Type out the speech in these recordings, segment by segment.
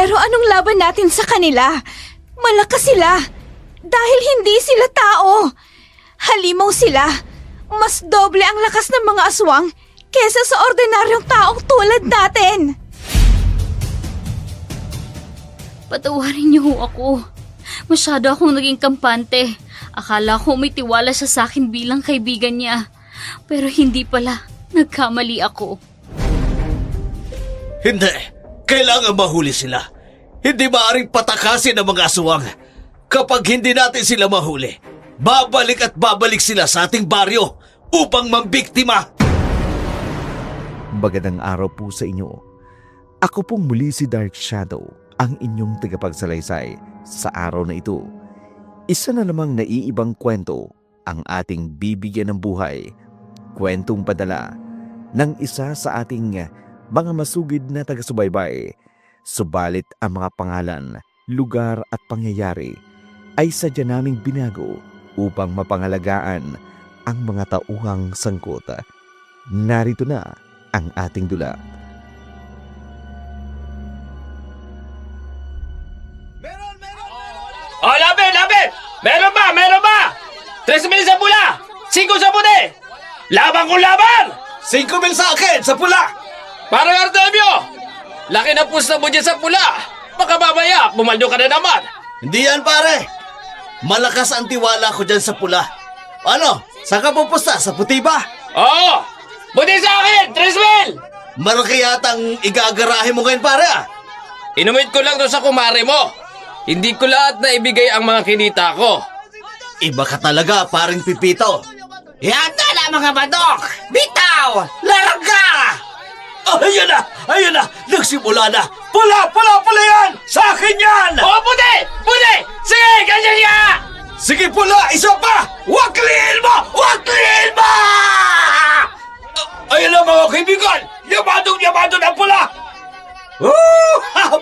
Pero anong laban natin sa kanila? Malakas sila. Dahil hindi sila tao. Halimaw sila. Mas doble ang lakas ng mga aswang kesa sa ordinaryong taong tulad natin. Patawarin niyo ho ako. Masyado akong naging kampante. Akala ko may tiwala siya sa akin bilang kaibigan niya. Pero hindi pala. Nagkamali ako. Hindi. Kailangan mahuli sila. Hindi maaaring patakasin ang mga aswang. Kapag hindi natin sila mahuli, babalik at babalik sila sa ating baryo upang mambiktima. Magandang araw po sa inyo. Ako pong muli si Dark Shadow, ang inyong tagapagsalaysay sa araw na ito. Isa na namang naiibang kwento ang ating bibigyan ng buhay. Kwentong padala ng isa sa ating mga masugid na taga-subaybay. Subalit ang mga pangalan, lugar at pangyayari ay sadya naming binago upang mapangalagaan ang mga tauhang sangkot. Narito na ang ating dula. Oh, lapit! Meron ba? 3,000 sa pula! 5 sa puti! Laban kung laban! 5,000 sa akin sa pula! Parang Artemio! Laki na pusta mo dyan sa pula! Baka mamaya, pumaldo ka na naman! Hindi yan pare! Malakas ang tiwala ko dyan sa pula. Ano? Saan ka pupusta? Sa puti ba? Oo! Puti sa akin! 3,000! Malaki yatang igagarahe mo ngayon pare ah! Inumit ko lang doon sa kumare mo. Hindi ko lahat na ibigay ang mga kinita ko. Iba ka talaga, paring Pipito. Yata na mga badok! Bitaw! Larga! Ayan na! Nagsimula na! Pula yan! Sa akin yan! Oh, puti! Sige, ganyan niya! Sige pula, isa pa! Wakliin mo! Ayan na mga kaibigan! Yabado ng pula!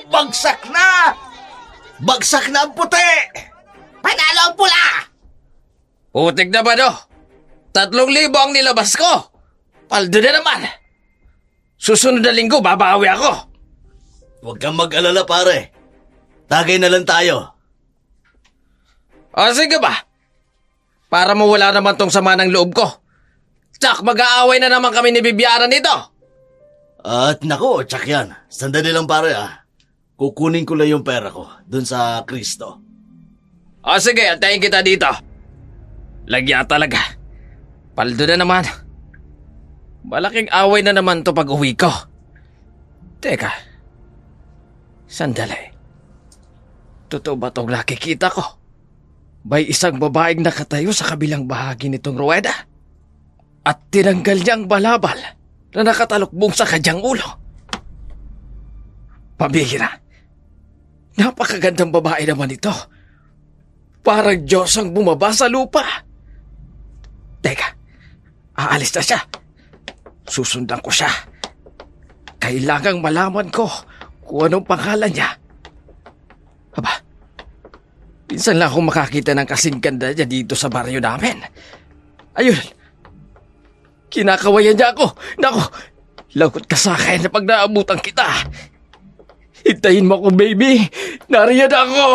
Bagsak na! Bagsak na ang puti! Panalo ang pula! Putik na ba no? 3,000 ang nilabas ko! Paldo na naman! Susunod na linggo, babawi ako! Huwag kang mag-alala pare. Tagay na lang tayo. O sige ba? Para mawala naman tong sama ng loob ko. Tsak, mag-aaway na naman kami ni Bibiana nito. At nako, tsak yan. Sandali lang pare ah. Kukunin ko lang yung pera ko dun sa Kristo. O sige, antayin kita dito. Lagya talaga. Paldo na naman. Malaking away na naman to pag uwi ko. Teka. Sandali. Totoo ba itong nakikita ko? May isang babaeng nakatayo sa kabilang bahagi nitong ruweda. At tinanggal niyang balabal na nakatalukbong sa kanyang ulo. Pambihira. Napakagandang babae naman ito. Parang Diyos ang bumaba sa lupa. Teka, aalis na siya. Susundan ko siya. Kailangang malaman ko kung anong pangalan niya. Aba, pinsan lang akong makakita ng kasing ganda niya dito sa baryo namin. Ayun, kinakawayan niya ako. Naku, lagot ka sa akin na pag naabutan kita. Hintayin mo ako, baby. Nariyan ako.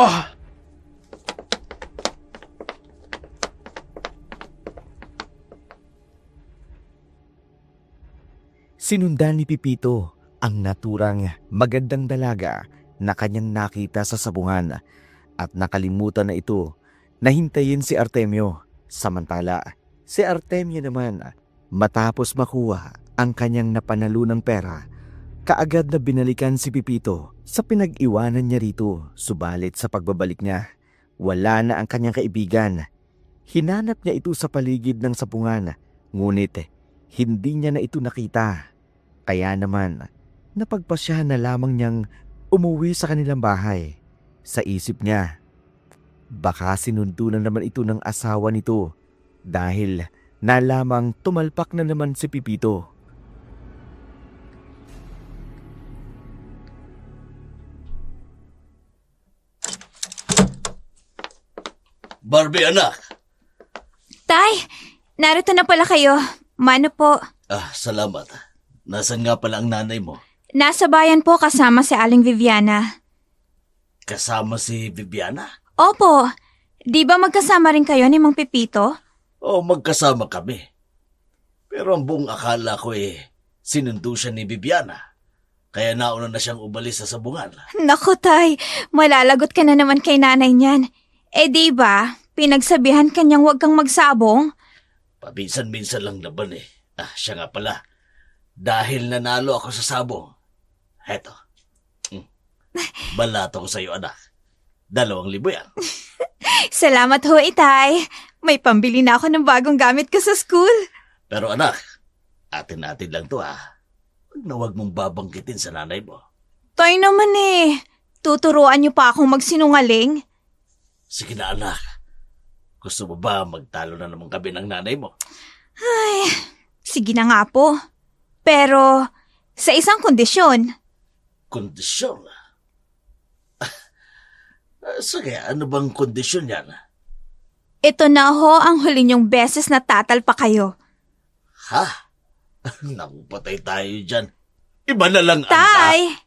Sinundan ni Pipito ang naturang magandang dalaga na kanyang nakita sa sabungan at nakalimutan na ito na hintayin si Artemio. Samantala, si Artemio naman matapos makuha ang kanyang napanalunang pera, kaagad na binalikan si Pipito sa pinag-iwanan niya rito. Subalit sa pagbabalik niya, wala na ang kanyang kaibigan. Hinanap niya ito sa paligid ng sabungan, ngunit hindi niya na ito nakita. Kaya naman, napagpasyahan na lamang niyang umuwi sa kanilang bahay. Sa isip niya, baka sinundo na naman ito ng asawa nito dahil nalamang tumalpak na naman si Pipito. Barbie anak. Tay, narito na pala kayo. Mano po? Salamat. Nasaan nga pala ang nanay mo? Nasa bayan po kasama si Aling Viviana. kasama si Viviana? Opo, di ba magkasama rin kayo ni Mang Pepito? O magkasama kami. Pero ang buong akala ko sinundo siya ni Viviana. Kaya nauna na siyang umalis sa sabungan. Naku, Tay, malalagot ka na naman kay nanay niyan. Di ba, pinagsabihan kanyang huwag kang magsabong? Paminsan-minsan lang naman siya nga pala. Dahil nanalo ako sa sabong. Heto. Balato ko sa'yo, anak. 2,000 yan. Salamat ho, Itay. May pambili na ako ng bagong gamit ko sa school. Pero anak, atin-atin lang to Huwag na huwag mong babanggitin sa nanay mo. Tay naman tuturuan niyo pa akong magsinungaling? Sige na anak. Gusto mo ba magtalo na naman kami ng nanay mo? Ay, sige na nga po. Pero, sa isang kondisyon. Kondisyon? Sige, ano bang kondisyon yan? Ito na ho ang huli niyong beses na tatalpa kayo. Ha? Naku, patay tayo dyan. Iba na lang, anak. Tay!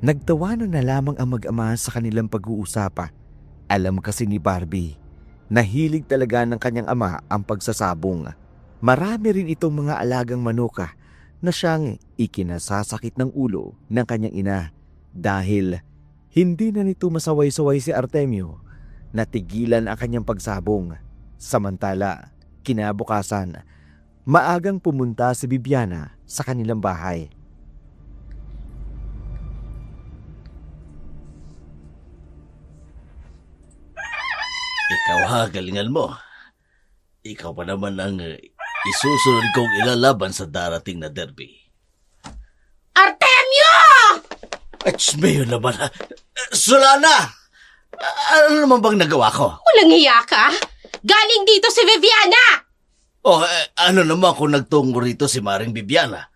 Nagtawanan na lamang ang mag-ama sa kanilang pag-uusapa. Alam kasi ni Barbie, nahilig talaga ng kanyang ama ang pagsasabong. Marami rin itong mga alagang manuka na siyang ikinasasakit ng ulo ng kanyang ina dahil hindi na nito masaway-saway si Artemio. Natigilan ang kanyang pagsabong. Samantala, kinabukasan, maagang pumunta si Viviana sa kanilang bahay. Ikaw galingan mo. Ikaw pa naman ang isusunod kong ilalaban sa darating na derby. Artemio! Mayo naman Solana! Ano naman bang nagawa ko? Walang hiya ka? Galing dito si Viviana! Ano naman kung nagtungo rito si Maring Viviana?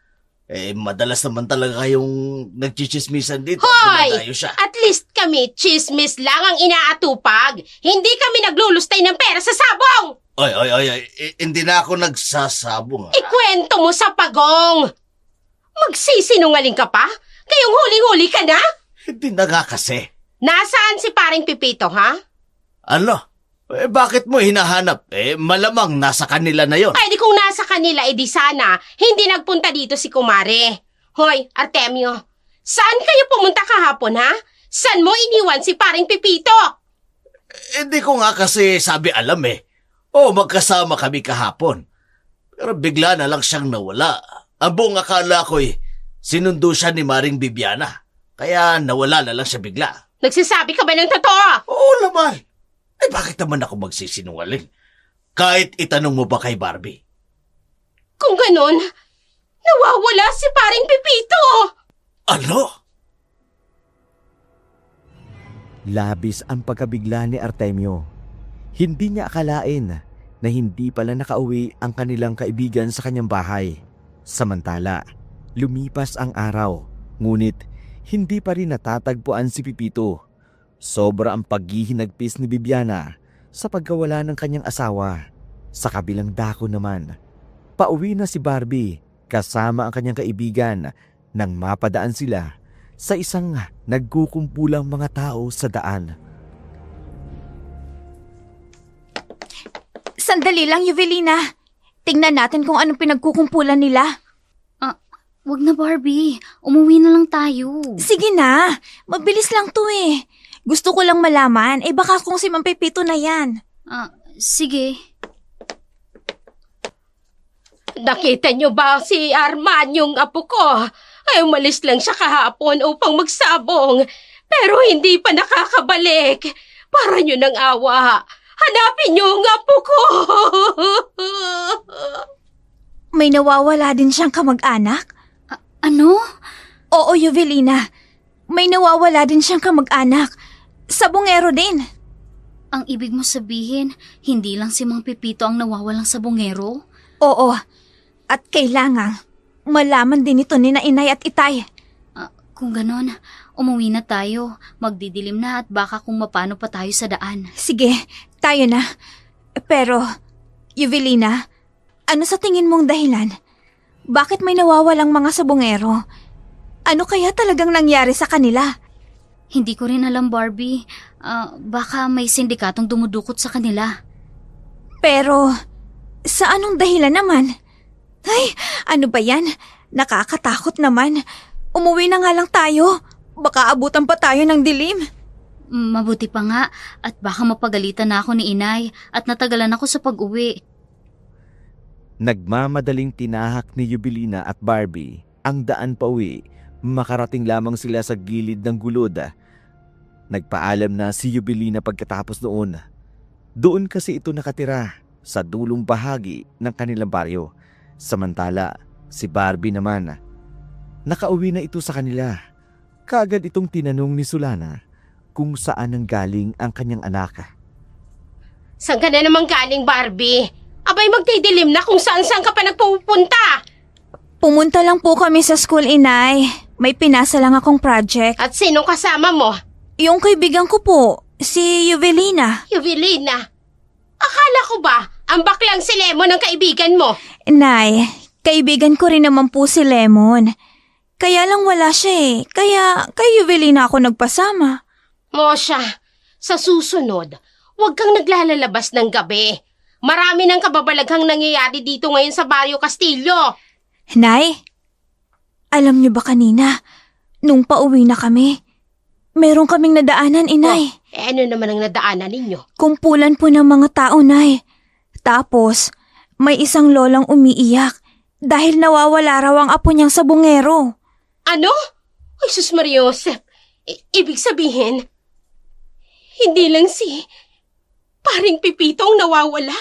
Madalas naman talaga kayong nagchichismisan dito. Hoy! Dumadayo siya. At least kami, chismis lang ang inaatupag. Hindi kami naglulustay ng pera sa sabong! Ay, hindi na ako nagsasabong. Ikwento mo sa pagong! Magsisinungaling ka pa? Kayong huling-huli ka na? Hindi na nga kasi. Nasaan si paring Pipito, ha? Ano? Bakit mo hinahanap? Malamang nasa kanila na yon. Ay, di kung nasa kanila, edi sana, hindi nagpunta dito si Kumare. Hoy, Artemio, saan kayo pumunta kahapon, ha? Saan mo iniwan si paring Pipito? Hindi ko nga kasi sabi alam magkasama kami kahapon. Pero bigla na lang siyang nawala. Ang buong akala ko sinundo siya ni Maring Viviana. Kaya nawala na lang siya bigla. Nagsasabi ka ba ng totoo? Oo naman. Bakit naman ako magsisinungaling? Kahit itanong mo ba kay Barbie? Kung ganun, nawawala si paring Pipito. Ano? Labis ang pagkabigla ni Artemio. Hindi niya akalain na hindi pala nakauwi ang kanilang kaibigan sa kanyang bahay. Samantala, lumipas ang araw, ngunit hindi pa rin natatagpuan si Pipito. Sobra ang paghihinagpis ni Viviana sa pagkawala ng kanyang asawa. Sa kabilang dako naman, pauwi na si Barbie kasama ang kanyang kaibigan nang mapadaan sila sa isang nagkukumpulang mga tao sa daan. Sandali lang, Yuvelina. Tingnan natin kung anong pinagkukumpulan nila. Wag na, Barbie. Umuwi na lang tayo. Sige na, mabilis lang to Gusto ko lang malaman, baka kung si Mang Pepito na yan. Sige. Nakita niyo ba si Arman, yung apo ko? Ay, umalis lang siya kahapon upang magsabong. Pero hindi pa nakakabalik. Para niyo ng awa. Hanapin niyo ang apo ko. May nawawala din siyang kamag-anak? Ano? Oo, Yuvelina. May nawawala din siyang kamag-anak. Sabongero din. Ang ibig mo sabihin, hindi lang si Mang Pepito ang nawawalang sabongero? Oo. At kailangan malaman din ito ni na Inay at Itay. Kung ganon, umuwi na tayo. Magdidilim na at baka kung mapano pa tayo sa daan. Sige, tayo na. Pero, Yuvelina, ano sa tingin mong dahilan? Bakit may nawawalang mga sabongero? Ano kaya talagang nangyari sa kanila? Hindi ko rin alam, Barbie. Baka may sindikatong dumudukot sa kanila. Pero, sa anong dahilan naman? Ay, ano ba yan? Nakakatakot naman. Umuwi na nga lang tayo. Baka abutan pa tayo ng dilim. Mabuti pa nga at baka mapagalitan na ako ni inay at natagalan ako sa pag-uwi. Nagmamadaling tinahak ni Yubelina at Barbie ang daan pauwi. Makarating lamang sila sa gilid ng gulod. Nagpaalam na si Yubelina pagkatapos noon. Doon kasi ito nakatira sa dulong bahagi ng kanilang baryo. Samantala, si Barbie naman, nakauwi na ito sa kanila. Kaagad itong tinanong ni Sulana kung saan ang galing ang kanyang anak. Saan ka na naman galing, Barbie? Abay, magdidilim na kung saan-saan ka pa nagpupunta. Pumunta lang po kami sa school, inay. May pinasa lang akong project. At sinong kasama mo? Yung kaibigan ko po, si Yubelina. Yuvelina. Akala ko ba, ang baklang si Lemon ang kaibigan mo? Nay, kaibigan ko rin naman po si Lemon. Kaya lang wala siya eh. Kaya kay Yubelina ako nagpasama. Mosha, sa susunod, huwag kang naglalalabas ng gabi. Marami ng kababalaghang nangyayari dito ngayon sa Barrio Castillo. Nay, alam niyo ba kanina, nung pauwi na kami, meron kaming nadaanan, inay. Ano naman ang nadaanan ninyo? Kumpulan po ng mga tao, nay. Tapos, may isang lolang umiiyak dahil nawawala raw ang apo niyang sabungero. Ano? Ay, sus Maria Josep. Ibig sabihin, hindi lang si paring Pipito ang nawawala,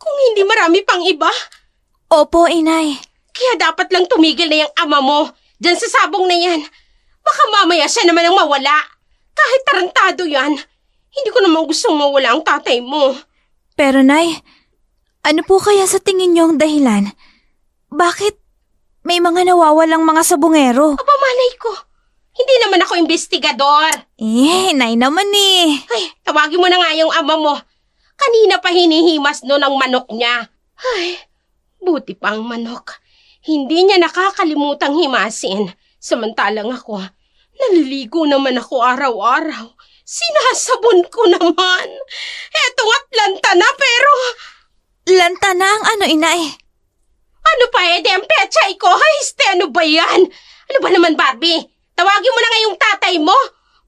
kung hindi marami pang iba. Opo, inay. Kaya dapat lang tumigil na yung ama mo dyan sa sabong na yan. Baka mamaya siya naman ang mawala. Kahit tarantado yan, hindi ko naman gustong mawala ang tatay mo. Pero nay, ano po kaya sa tingin niyo ang dahilan? Bakit may mga nawawalang mga sabungero? Aba, malay ko. Hindi naman ako investigador. Nay naman eh. Ay, tawagin mo na nga yung ama mo. Kanina pa hinihimas no ng manok niya. Ay, buti pa ang manok. Hindi niya nakakalimutang himasin. Samantalang ako, naliligo naman ako araw-araw. Sinasabon ko naman. Eto nga't lanta na pero... Lanta na ang ano, inay? Ano pa ang pechay ko? Ay, ano ba yan? Ano ba naman, Barbie? Tawagin mo na nga yung tatay mo.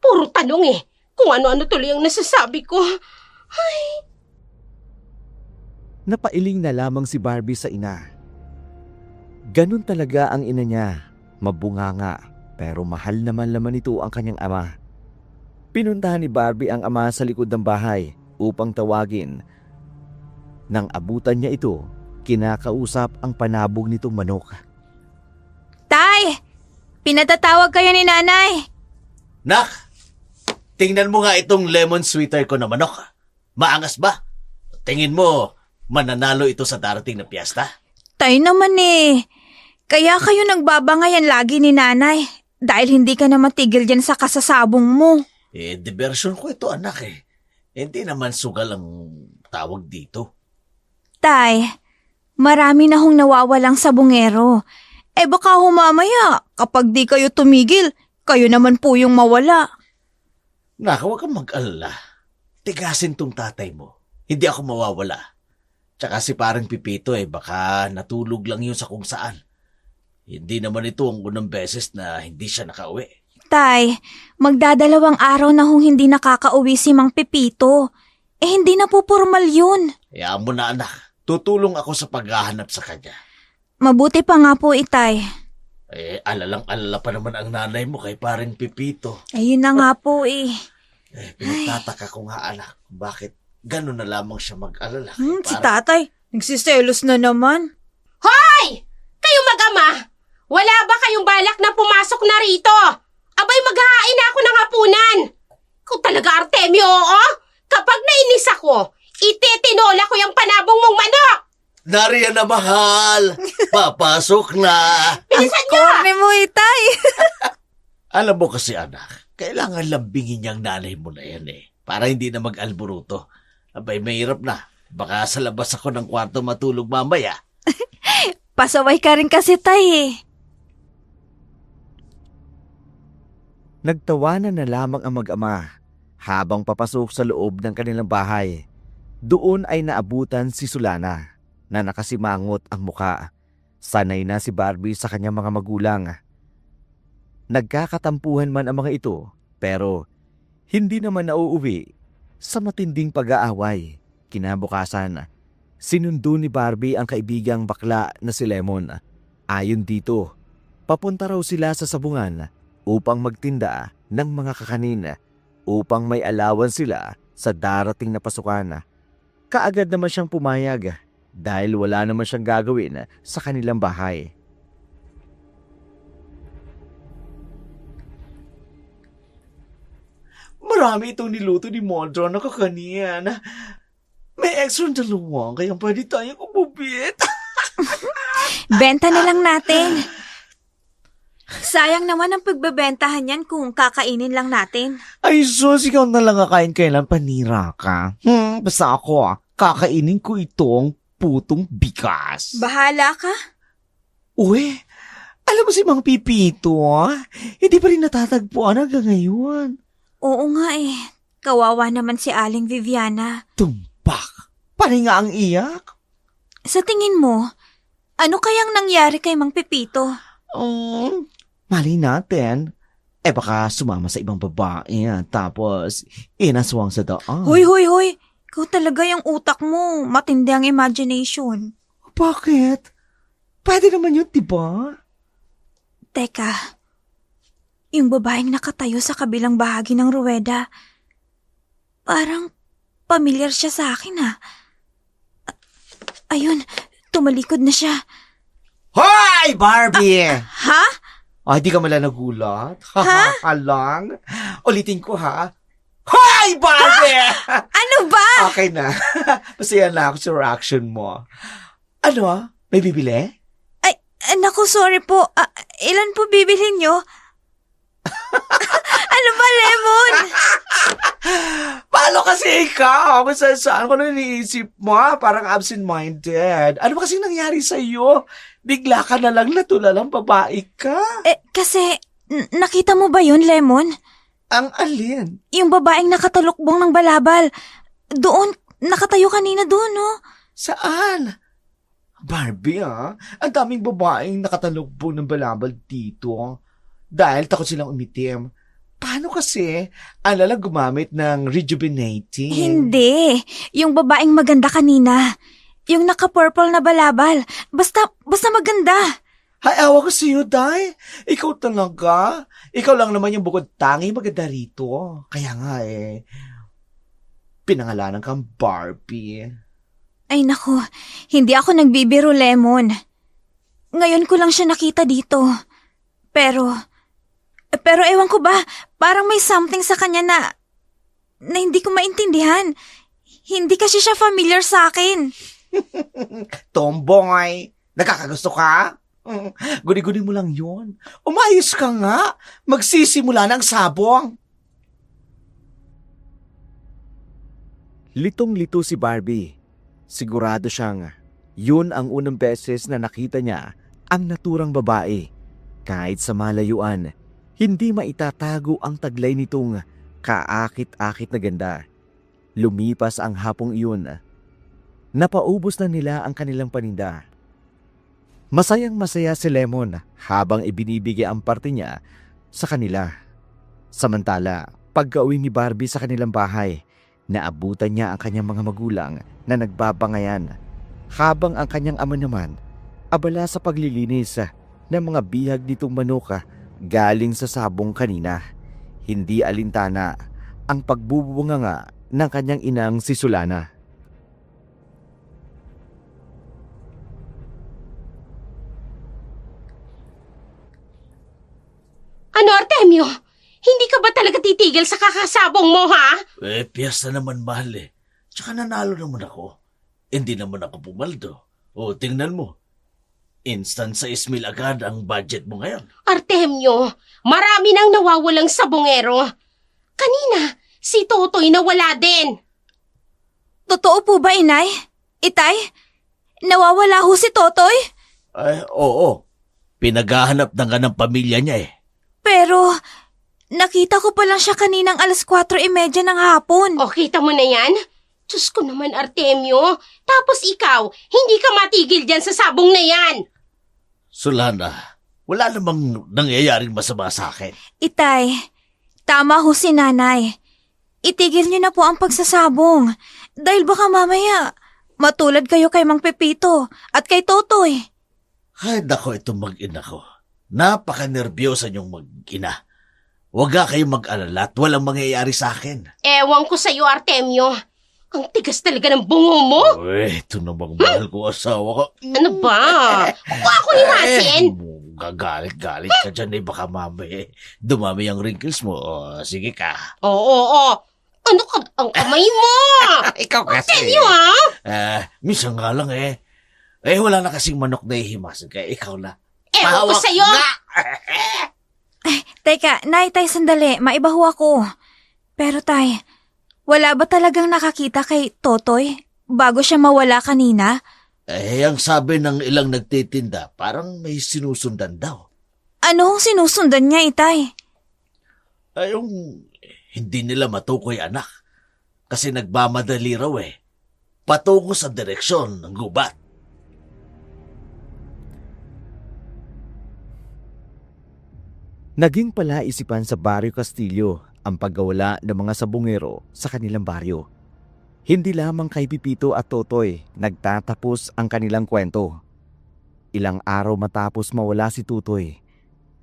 Puro tanong eh. Kung ano-ano tuloy ang nasasabi ko. Ay... Napailing na lamang si Barbie sa ina. Ganun talaga ang ina niya. Mabunganga, pero mahal naman ito ang kanyang ama. Pinuntahan ni Barbie ang ama sa likod ng bahay upang tawagin. Nang abutan niya ito, kinakausap ang panabog nitong manok. Tay! Pinatatawag kayo ni nanay. Nak, tingnan mo nga itong lemon sweeter ko na manok. Maangas ba? Tingin mo, mananalo ito sa darating na piyesta? Tay naman eh. Kaya kayo nagbabangayan lagi ni nanay dahil hindi ka na matigil dyan sa kasasabong mo. Diversion ko ito, anak eh. Hindi naman sugal ang tawag dito. Tay, marami na hong nawawalang sabungero. Baka humamaya, kapag di kayo tumigil, kayo naman po yung mawala. Nak, huwag kang mag-alala. Tigasin tong tatay mo. Hindi ako mawawala. Tsaka si parang Pipito baka natulog lang yun sa kung saan. Hindi naman ito ang unang beses na hindi siya nakauwi. Tay, magdadalawang araw na hong hindi nakakauwi si Mang Pipito. Hindi na po formal yun. Hayaan mo na, anak. Tutulong ako sa paghahanap sa kanya. Mabuti pa nga po, itay. Alalang-alala pa naman ang nanay mo kay paring Pipito. Ayun na nga po eh. Pinagtataka ko nga, anak, bakit gano'n na lamang siya mag-alala. Si tatay, nagsiselos na naman. Hoy! Kayong mag-ama! Wala ba kayong balak na pumasok na rito? Abay, maghahain na ako ng hapunan. Kung talaga, Artemio, oo? Kapag nainis ako, itetinola ko yung panabong mong manok! Nariyan na, mahal! Papasok na! Bilisan niyo! Korne mo, itay. Alam mo kasi, anak, kailangan lambingin niyang nanay mo na yan para hindi na mag-alburuto. Abay, mahirap na. Baka sa labas ako ng kwarto matulog mamaya. Pasaway ka rin kasi, tay eh. Nagtawanan na lamang ang mag-ama habang papasok sa loob ng kanilang bahay. Doon ay naabutan si Sulana na nakasimangot ang muka. Sanay na si Barbie sa kanyang mga magulang. Nagkakatampuhan man ang mga ito pero hindi naman nauuwi sa matinding pag-aaway. Kinabukasan, sinundo ni Barbie ang kaibigang bakla na si Lemon. Ayon dito, papunta raw sila sa sabungan upang magtinda ng mga kakanin upang may alawan sila sa darating na pasukan. Kaagad naman siyang pumayag dahil wala naman siyang gagawin sa kanilang bahay. Marami itong niluto ni Mondro na kakanin. May extra dalawa, kaya pwede tayong umubit. Benta na lang natin. Sayang naman ang pagbebentahan yan kung kakainin lang natin. Ay sus, ikaw na lang kakain kailan panira ka. Basta ako kakainin ko itong putong bigas. Bahala ka. Uy, alam mo si Mang Pipito, hindi pa rin natatagpuan hanggang ngayon. Oo nga eh. Kawawa naman si Aling Viviana. Tumpak, panay nga ang iyak. Sa tingin mo, ano kayang nangyari kay Mang Pepito? Mali natin. Baka sumama sa ibang babae tapos inaswang sa daan. Hoy! Ikaw talaga yung utak mo. Matindi ang imagination. Bakit? Pwede naman yun, diba? Teka, yung babaeng nakatayo sa kabilang bahagi ng ruweda, parang pamilyar siya sa akin Ayun, tumalikod na siya. Hoy, Barbie! Ha? Ay, di ka mala nagulat? Ha? Lang? Ulitin ko ha. Hoy, Barbie! Ano ba? Okay na. Masaya na ako sa reaction mo. Ano? May bibili? Ay, naku, sorry po. Ilan po bibilhin nyo? Ano ba, Lemon? Paano kasi ikaw? Kung saan ko na iniisip mo, parang absent-minded. Ano ba kasi nangyari sa'yo? Bigla ka na lang natulalang babae ka. Kasi, nakita mo ba yun, Lemon? Ang alin? Yung babaeng nakatalukbong ng balabal. Doon, nakatayo kanina doon, no? Saan? Barbie, Ang daming babaeng nakatalukbong ng balabal dito. Dahil takot silang umitim. Paano kasi ang lalang gumamit ng rejuvenating? Hindi. Yung babaeng maganda kanina. Yung naka-purple na balabal. Basta maganda. Hay, awa ko sa'yo, Day. Ikaw talaga. Ikaw lang naman yung bukod tangi maganda rito. Kaya nga pinangalanan kang Barbie. Ay naku, hindi ako nagbibiro, Lemon. Ngayon ko lang siya nakita dito. Pero ewan ko ba, parang may something sa kanya na hindi ko maintindihan. Hindi kasi siya familiar sa akin. Tomboy, nakakagusto ka? Guni-guni mo lang yun. Umayos ka nga. Magsisimula ng sabong. Litong-lito si Barbie. Sigurado siyang yun ang unang beses na nakita niya ang naturang babae. Kahit sa malayuan, hindi maitatago ang taglay nitong kaakit-akit na ganda. Lumipas ang hapong iyon. Napaubos na nila ang kanilang paninda. Masayang-masaya si Lemon habang ibinibigay ang parte niya sa kanila. Samantala, pagka-uwi ni Barbie sa kanilang bahay, naabutan niya ang kanyang mga magulang na nagbabangayan, habang ang kanyang ama naman abala sa paglilinis ng mga bihag nitong manok galing sa sabong kanina. Hindi alintana ang pagbubunganga ng kanyang inang si Sulana. Ano, Artemio? Hindi ka ba talaga titigil sa kakasabong mo, ha? Piyesta naman, mahal Tsaka nanalo naman ako. Hindi naman ako pumaldo. O, tingnan mo. Instant sa ismil agad ang budget mo ngayon. Artemio, marami nang nawawalang sabongero. Kanina, si Totoy nawala din. Totoo po ba, Inay? Itay? Nawawala ho si Totoy? Ay, oo. Pinaghahanap na nga ng pamilya niya Pero, Nakita ko pa lang siya kaninang 4:30 ng hapon. O, kita mo na yan? Diyos ko naman, Artemio. Tapos ikaw, hindi ka matigil dyan sa sabong na yan. Solana, wala namang nangyayaring masama sa akin. Itay, tama ho si nanay. Itigil niyo na po ang pagsasabong. Dahil baka mamaya, matulad kayo kay Mang Pepito at kay Totoy. Ay, nako itong mag-ina ko. Napaka-nervyosa niyong mag-ina. Huwag nga kayong mag-alala at walang mangyayari sa akin. Ewan ko sa'yo, Artemio. Ang tigas talaga ng bungo mo. Uy, ito namang mahal ko asawa ko. Ano ba? Kung ako himasin. Gagalit ka dyan baka mamaya dumami ang wrinkles mo. O, sige ka. Oo. Ano ka? Ang kamay mo. Ikaw kasi. Artemio, ha? Minsan nga lang wala na kasing manok na ihimasin kaya ikaw na. Ewan ko sa'yo. Teka, nay, tay, sandali. Maibaho ako. Pero tay, wala ba talagang nakakita kay Totoy bago siya mawala kanina? Ang sabi ng ilang nagtitinda, parang may sinusundan daw. Ano ang sinusundan niya, itay? Yung hindi nila matukoy anak. Kasi nagmamadali raw patungo sa direksyon ng gubat. Naging palaisipan sa Barrio Castillo ang paggawala ng mga sabungero sa kanilang baryo. Hindi lamang kay Pipito at Totoy nagtatapos ang kanilang kwento. Ilang araw matapos mawala si Tutoy,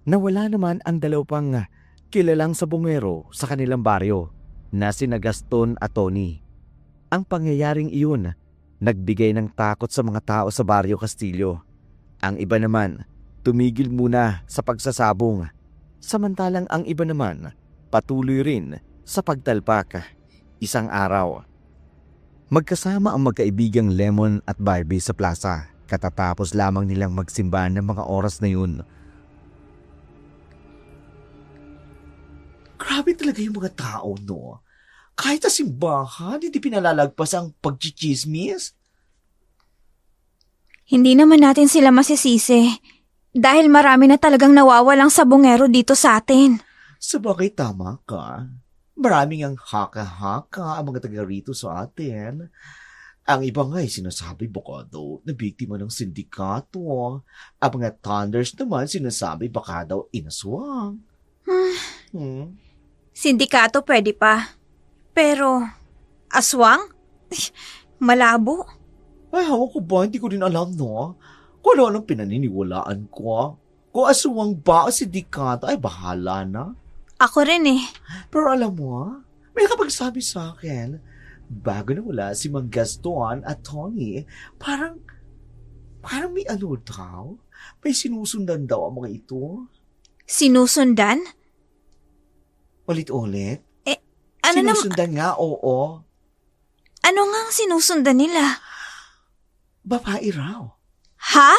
nawala naman ang dalawang kilalang sabungero sa kanilang baryo na sina Gaston at Tony. Ang pangyayaring iyon nagbigay ng takot sa mga tao sa Barrio Castillo. Ang iba naman tumigil muna sa pagsasabong, samantalang ang iba naman patuloy rin sa pagtalpak. Isang araw, magkasama ang magkaibigang Lemon at Barbie sa plaza katatapos lamang nilang magsimba ng mga oras na yun. Grabe talaga yung mga tao, no? Kahit sa simbahan, hindi pinalalagpas ang pagchichismis. Hindi naman natin sila masisisi dahil marami na talagang nawawalang sabongero dito sa atin. Sabagay, tama ka. Maraming ang haka-haka ang mga taga rito sa atin. Ang iba nga ay sinasabi baka daw na biktima ng sindikato. Ang mga thunders naman sinasabi baka daw inaswang. Sindikato pwede pa. Pero, aswang? Malabo. Ay, hawak ko ba? Hindi ko rin alam, no? Kung ano anong pinaniniwalaan ko. Kung aswang ba o sindikato, ay bahala na. Ako rin Pero alam mo, may nakapagsabi sa akin, bago na wala si Mang Gaston at Tony, parang may ano daw? May sinusundan daw ang mga ito. Sinusundan? Ulit-ulit? Ano naman? Sinusundan nga, oo. Ano nga ang sinusundan nila? Babae raw. Ha?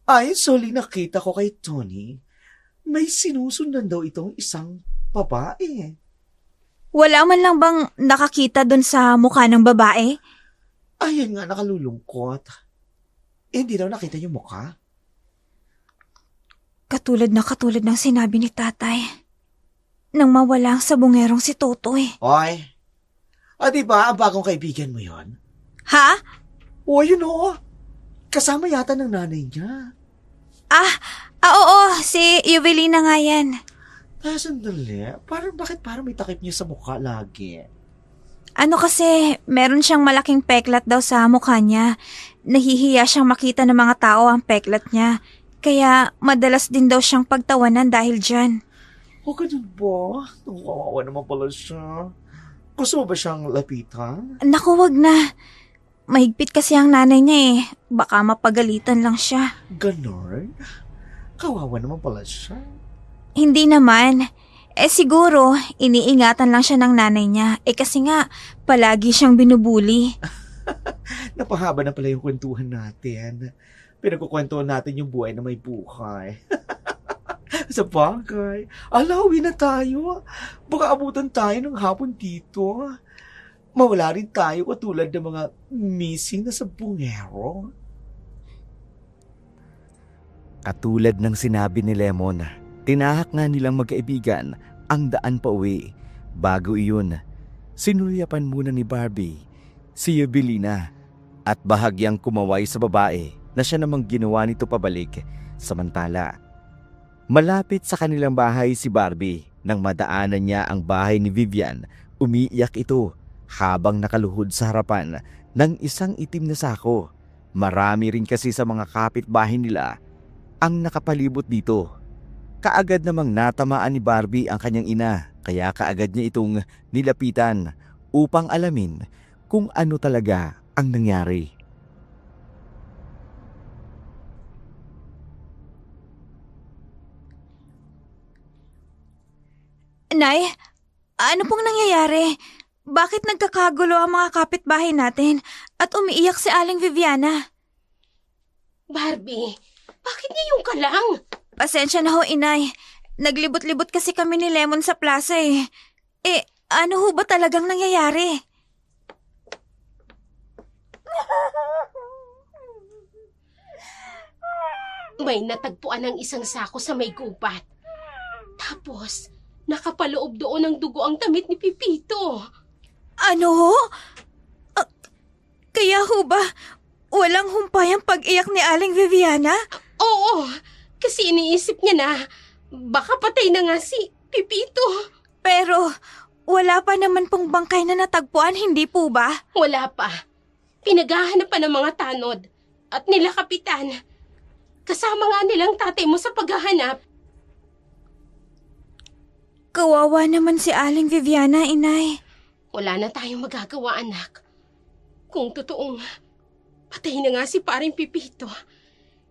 Ay, soli nakita ko kay Tony, may sinusundan daw itong isang babae. Wala man lang bang nakakita doon sa mukha ng babae? Ayun nga, nakalulungkot. Hindi daw nakita yung mukha. Katulad ng sinabi ni tatay. Nang mawala ang sabungerong si Totoy. Oy, diba ang bagong kaibigan mo yon? Ha? O, yun o. Kasama yata ng nanay niya. Oo, si Evelina nga yan. Sandali, bakit parang may takip niya sa mukha lagi? Ano kasi, meron siyang malaking peklat daw sa mukha niya. Nahihiya siyang makita ng mga tao ang peklat niya. Kaya madalas din daw siyang pagtawanan dahil dyan. O, ganun ba? Kawawa naman pala siya. Gusto mo ba siyang lapitan? Naku, wag na. Mahigpit kasi ang nanay niya Baka mapagalitan lang siya. Ganon? Kawawa naman pala siya. Hindi naman. Siguro, iniingatan lang siya ng nanay niya. Kasi nga, palagi siyang binubuli. Napahaba na pala yung kwentuhan natin. Pinagkukwentuhan natin yung buhay na may buhay. Sa bagay, alawin na tayo. Baka abutan tayo ng hapon dito. Mawala rin tayo katulad ng mga missing na sabungero. Katulad ng sinabi ni Lemon, tinahak nga nilang magkaibigan ang daan pa uwi. Bago iyon, sinulyapan muna ni Barbie si Evelina at bahagyang kumaway sa babae na siya namang ginawa nito pabalik. Samantala, malapit sa kanilang bahay si Barbie nang madaanan niya ang bahay ni Vivian. Umiiyak ito habang nakaluhod sa harapan ng isang itim na sako. Marami rin kasi sa mga kapitbahay nila ang nakapalibot dito. Kaagad namang natamaan ni Barbie ang kanyang ina, kaya kaagad niya itong nilapitan upang alamin kung ano talaga ang nangyari. Nay, ano pong nangyayari? Bakit nagkakagulo ang mga kapitbahay natin at umiiyak si Aling Viviana? Barbie, bakit ngayon ka lang? Pasensya na ho, inay. Naglibot-libot kasi kami ni Lemon sa plaza eh. Ano ho ba talagang nangyayari? May natagpuan ng isang sako sa may gubat. Tapos, nakapaloob doon ng dugo ang damit ni Pipito. Ano ho? Kaya ho ba walang humpay ang pag-iyak ni Aling Viviana? Oo, kasi iniisip niya na baka patay na nga si Pipito. Pero wala pa naman pong bangkay na natagpuan, hindi po ba? Wala pa. Pinaghahanap pa ng mga tanod at nila kapitan. Kasama nga nilang tatay mo sa paghahanap. Kawawa naman si Aling Viviana, inay. Wala na tayong magagawa, anak. Kung totoong patay na nga si paring Pipito,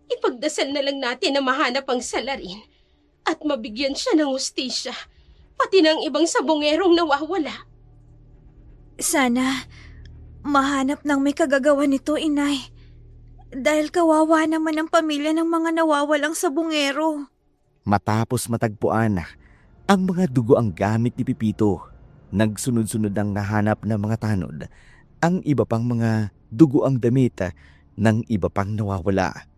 ipagdasal na lang natin na mahanap ang salarin at mabigyan siya ng hustisya, pati ng ibang sabongerong nawawala. Sana mahanap ng may kagagawa nito, inay. Dahil kawawa naman ang pamilya ng mga nawawalang sabongero. Matapos matagpuan ang mga dugo ang gamit ni Pipito, nagsunod-sunod ang nahanap ng mga tanod. Ang iba pang mga dugo ang damit ng iba pang nawawala.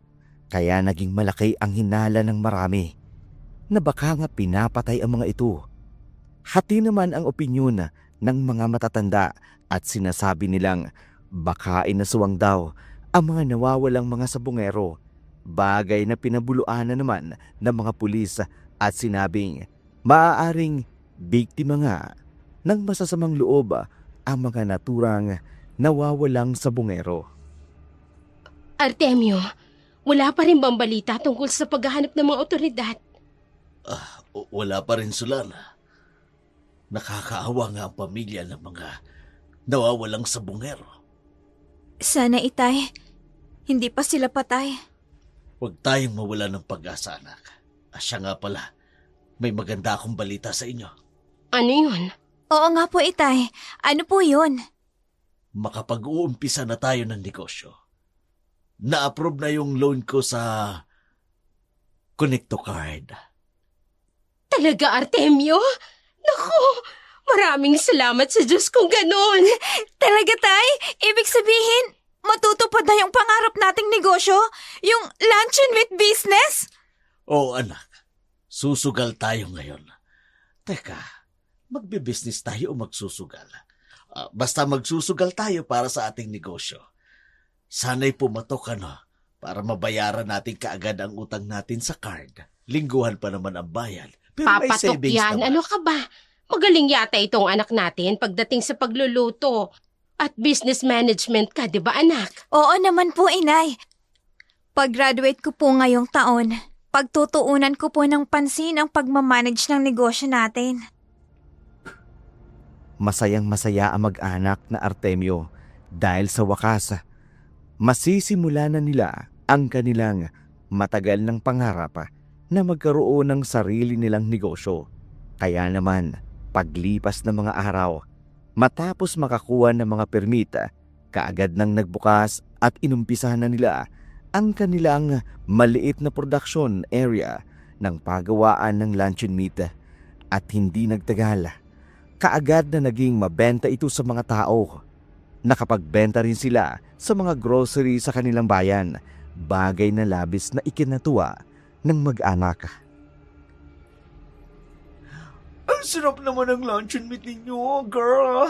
Kaya naging malaki ang hinala ng marami na baka nga pinapatay ang mga ito. Hati naman ang opinyon ng mga matatanda at sinasabi nilang baka inaswang daw ang mga nawawalang mga sabongero. Bagay na pinabuluan na naman ng mga pulis at sinabing maaaring biktima nga ng masasamang loob ang mga naturang nawawalang sabongero. Artemio, wala pa rin bang balita tungkol sa paghahanap ng mga otoridad? Wala pa rin, Sulana. Nakakaawa nga ang pamilya ng mga nawawalang sabongero. Sana, itay, hindi pa sila patay. Huwag tayong mawala ng pag-asa, anak. Siya nga pala, may maganda akong balita sa inyo. Ano yun? Oo nga po, itay. Ano po yun? Makapag-uumpisa na tayo ng negosyo. Na-approve na yung loan ko sa Connecto Card. Talaga, Artemio? Naku, maraming salamat sa Diyos kung ganon. Talaga, tay? Ibig sabihin, matutupad na yung pangarap nating negosyo? Yung lunch and meat business? Oo, anak. Susugal tayo ngayon. Teka, magbe-business tayo o magsusugal? Basta magsusugal tayo para sa ating negosyo. Sana'y pumatok para mabayaran natin kaagad ang utang natin sa card. Lingguhan pa naman ang bayad. Pero may Papatok savings yan. naman. Ano ka ba? Magaling yata itong anak natin pagdating sa pagluluto. At business management ka, di ba anak? Oo naman po, inay. Pag-graduate ko po ngayong taon, pagtutuunan ko po ng pansin ang pagmamanage ng negosyo natin. Masayang-masaya ang mag-anak na Artemio dahil sa wakas, masisimula na nila ang kanilang matagal ng pangarap na magkaroon ng sarili nilang negosyo. Kaya naman, paglipas ng mga araw, matapos makakuha ng mga permita, kaagad nang nagbukas at inumpisa na nila ang kanilang maliit na production area ng pagawaan ng luncheon meat. At hindi nagtagal, kaagad na naging mabenta ito sa mga tao. Nakapagbenta rin sila sa mga grocery sa kanilang bayan, bagay na labis na ikinatuwa ng mag-anak. Ang sarap naman ng luncheon meat ninyo, girl.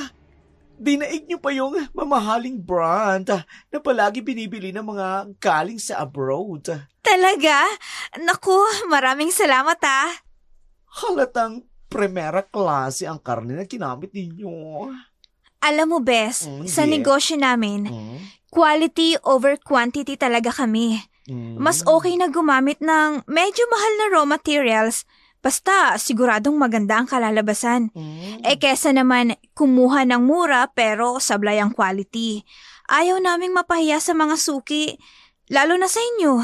Dinaig niyo pa yung mamahaling brand na palagi binibili ng mga galing sa abroad. Talaga? Naku, maraming salamat Halatang primera klase ang karne na ginamit ninyo. Alam mo, Bes, sa Yeah. negosyo namin, quality over quantity talaga kami. Mas okay na gumamit ng medyo mahal na raw materials, basta siguradong maganda ang kalalabasan. Kesa naman kumuha ng mura pero sablay ang quality. Ayaw naming mapahiya sa mga suki, lalo na sa inyo.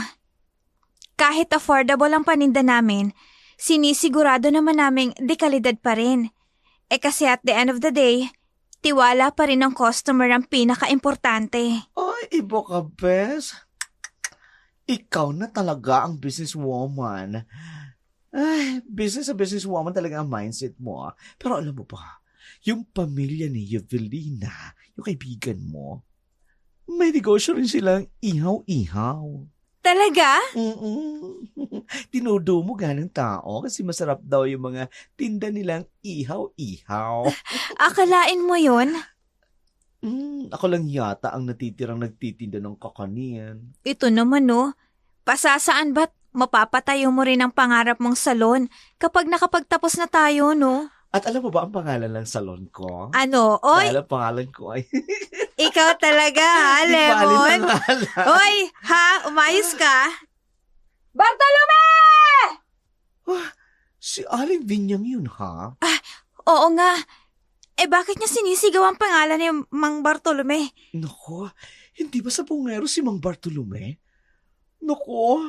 Kahit affordable ang paninda namin, sinisigurado naman naming dekalidad pa rin. Kasi at the end of the day, tiwala pa rin ng customer ang pinaka-importante. Ay, iba ka, Bes. Ikaw na talaga ang businesswoman. Ay, business sa businesswoman talaga ang mindset mo. Pero alam mo ba, yung pamilya ni Evelina, yung kaibigan mo, may negosyo rin silang ihaw-ihaw. Talaga? Tinudumo ng tao kasi masarap daw yung mga tinda nilang ihaw-ihaw. Akalain mo yon? Ako lang yata ang natitirang nagtitinda ng kakanin. Ito naman no, pasasaan ba't mapapatayo mo rin ang pangarap mong salon kapag nakapagtapos na tayo, no? At alam mo ba ang pangalan ng salon ko? Ano? Oy, Dahil ang pangalan ko ay... ikaw talaga ha, Di bali Lemon? pangalan. Oy, ha? Umayos ka? Bartolome! Si Aling Vinyang yun, ha? Oo nga. Bakit niya sinisigaw ang pangalan ni Mang Bartolome? Nako, hindi ba sa bungero si Mang Bartolome? Nako,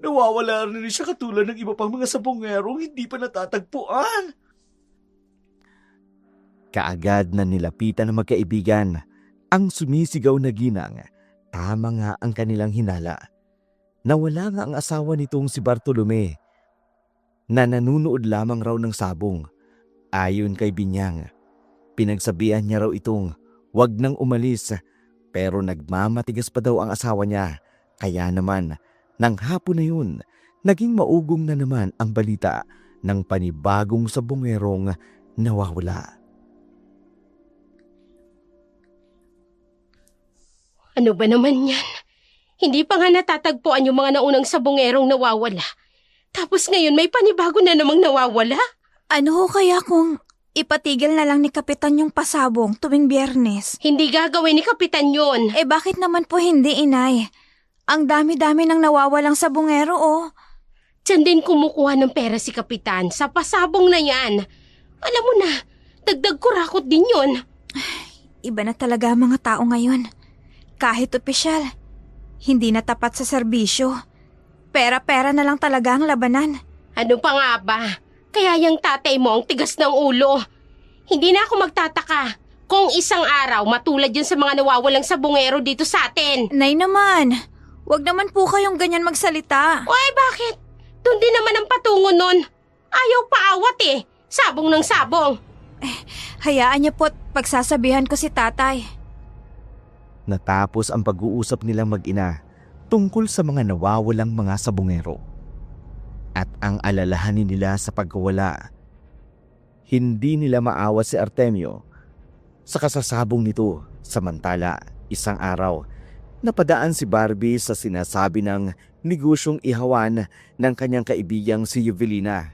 nawawala rin siya katulad ng iba pang mga sabongerong hindi pa natatagpuan. Kaagad na nilapitan ng magkaibigan ang sumisigaw na ginang. Tama nga ang kanilang hinala. Nawala nga ang asawa nitong si Bartolome na nanunood lamang raw ng sabong. Ayon kay Binyang, pinagsabihan niya raw itong wag nang umalis pero nagmamatigas pa daw ang asawa niya. Kaya naman, nang hapon na yun, naging maugong na naman ang balita ng panibagong sabongerong nawawala. Ano ba naman yan? Hindi pa nga natatagpuan yung mga naunang sabongerong nawawala. Tapos ngayon may panibago na namang nawawala? Ano ho kaya kung ipatigil na lang ni Kapitan yung pasabong tuwing Biyernes? Hindi gagawin ni Kapitan yun. Bakit naman po hindi, Inay? Ang dami-dami ng nawawalang sabongero, oh. Diyan din kumukuha ng pera si Kapitan sa pasabong na yan. Alam mo na, dagdag kurakot din yun. Iba na talaga ang mga tao ngayon. Kahit opisyal, hindi na tapat sa serbisyo. Pera-pera na lang talaga ang labanan. Ano pa nga ba? Kaya yung tatay mo ang tigas ng ulo. Hindi na ako magtataka kung isang araw matulad yun sa mga nawawalang sabongero dito sa atin. Nay naman, wag naman po kayong ganyan magsalita. Uy, bakit? Doon din naman ang patungo nun. Ayaw paawat eh. Sabong ng sabong. Hayaan niyo po't pagsasabihan ko si tatay. Natapos ang pag-uusap nilang mag-ina tungkol sa mga nawawalang mga sabongero. At ang alalahanin nila sa pagkawala. Hindi nila maawa si Artemio sa kasasabong nito. Samantala, isang araw, napadaan si Barbie sa sinasabi ng negosyong ihawan ng kanyang kaibigang si Evelina.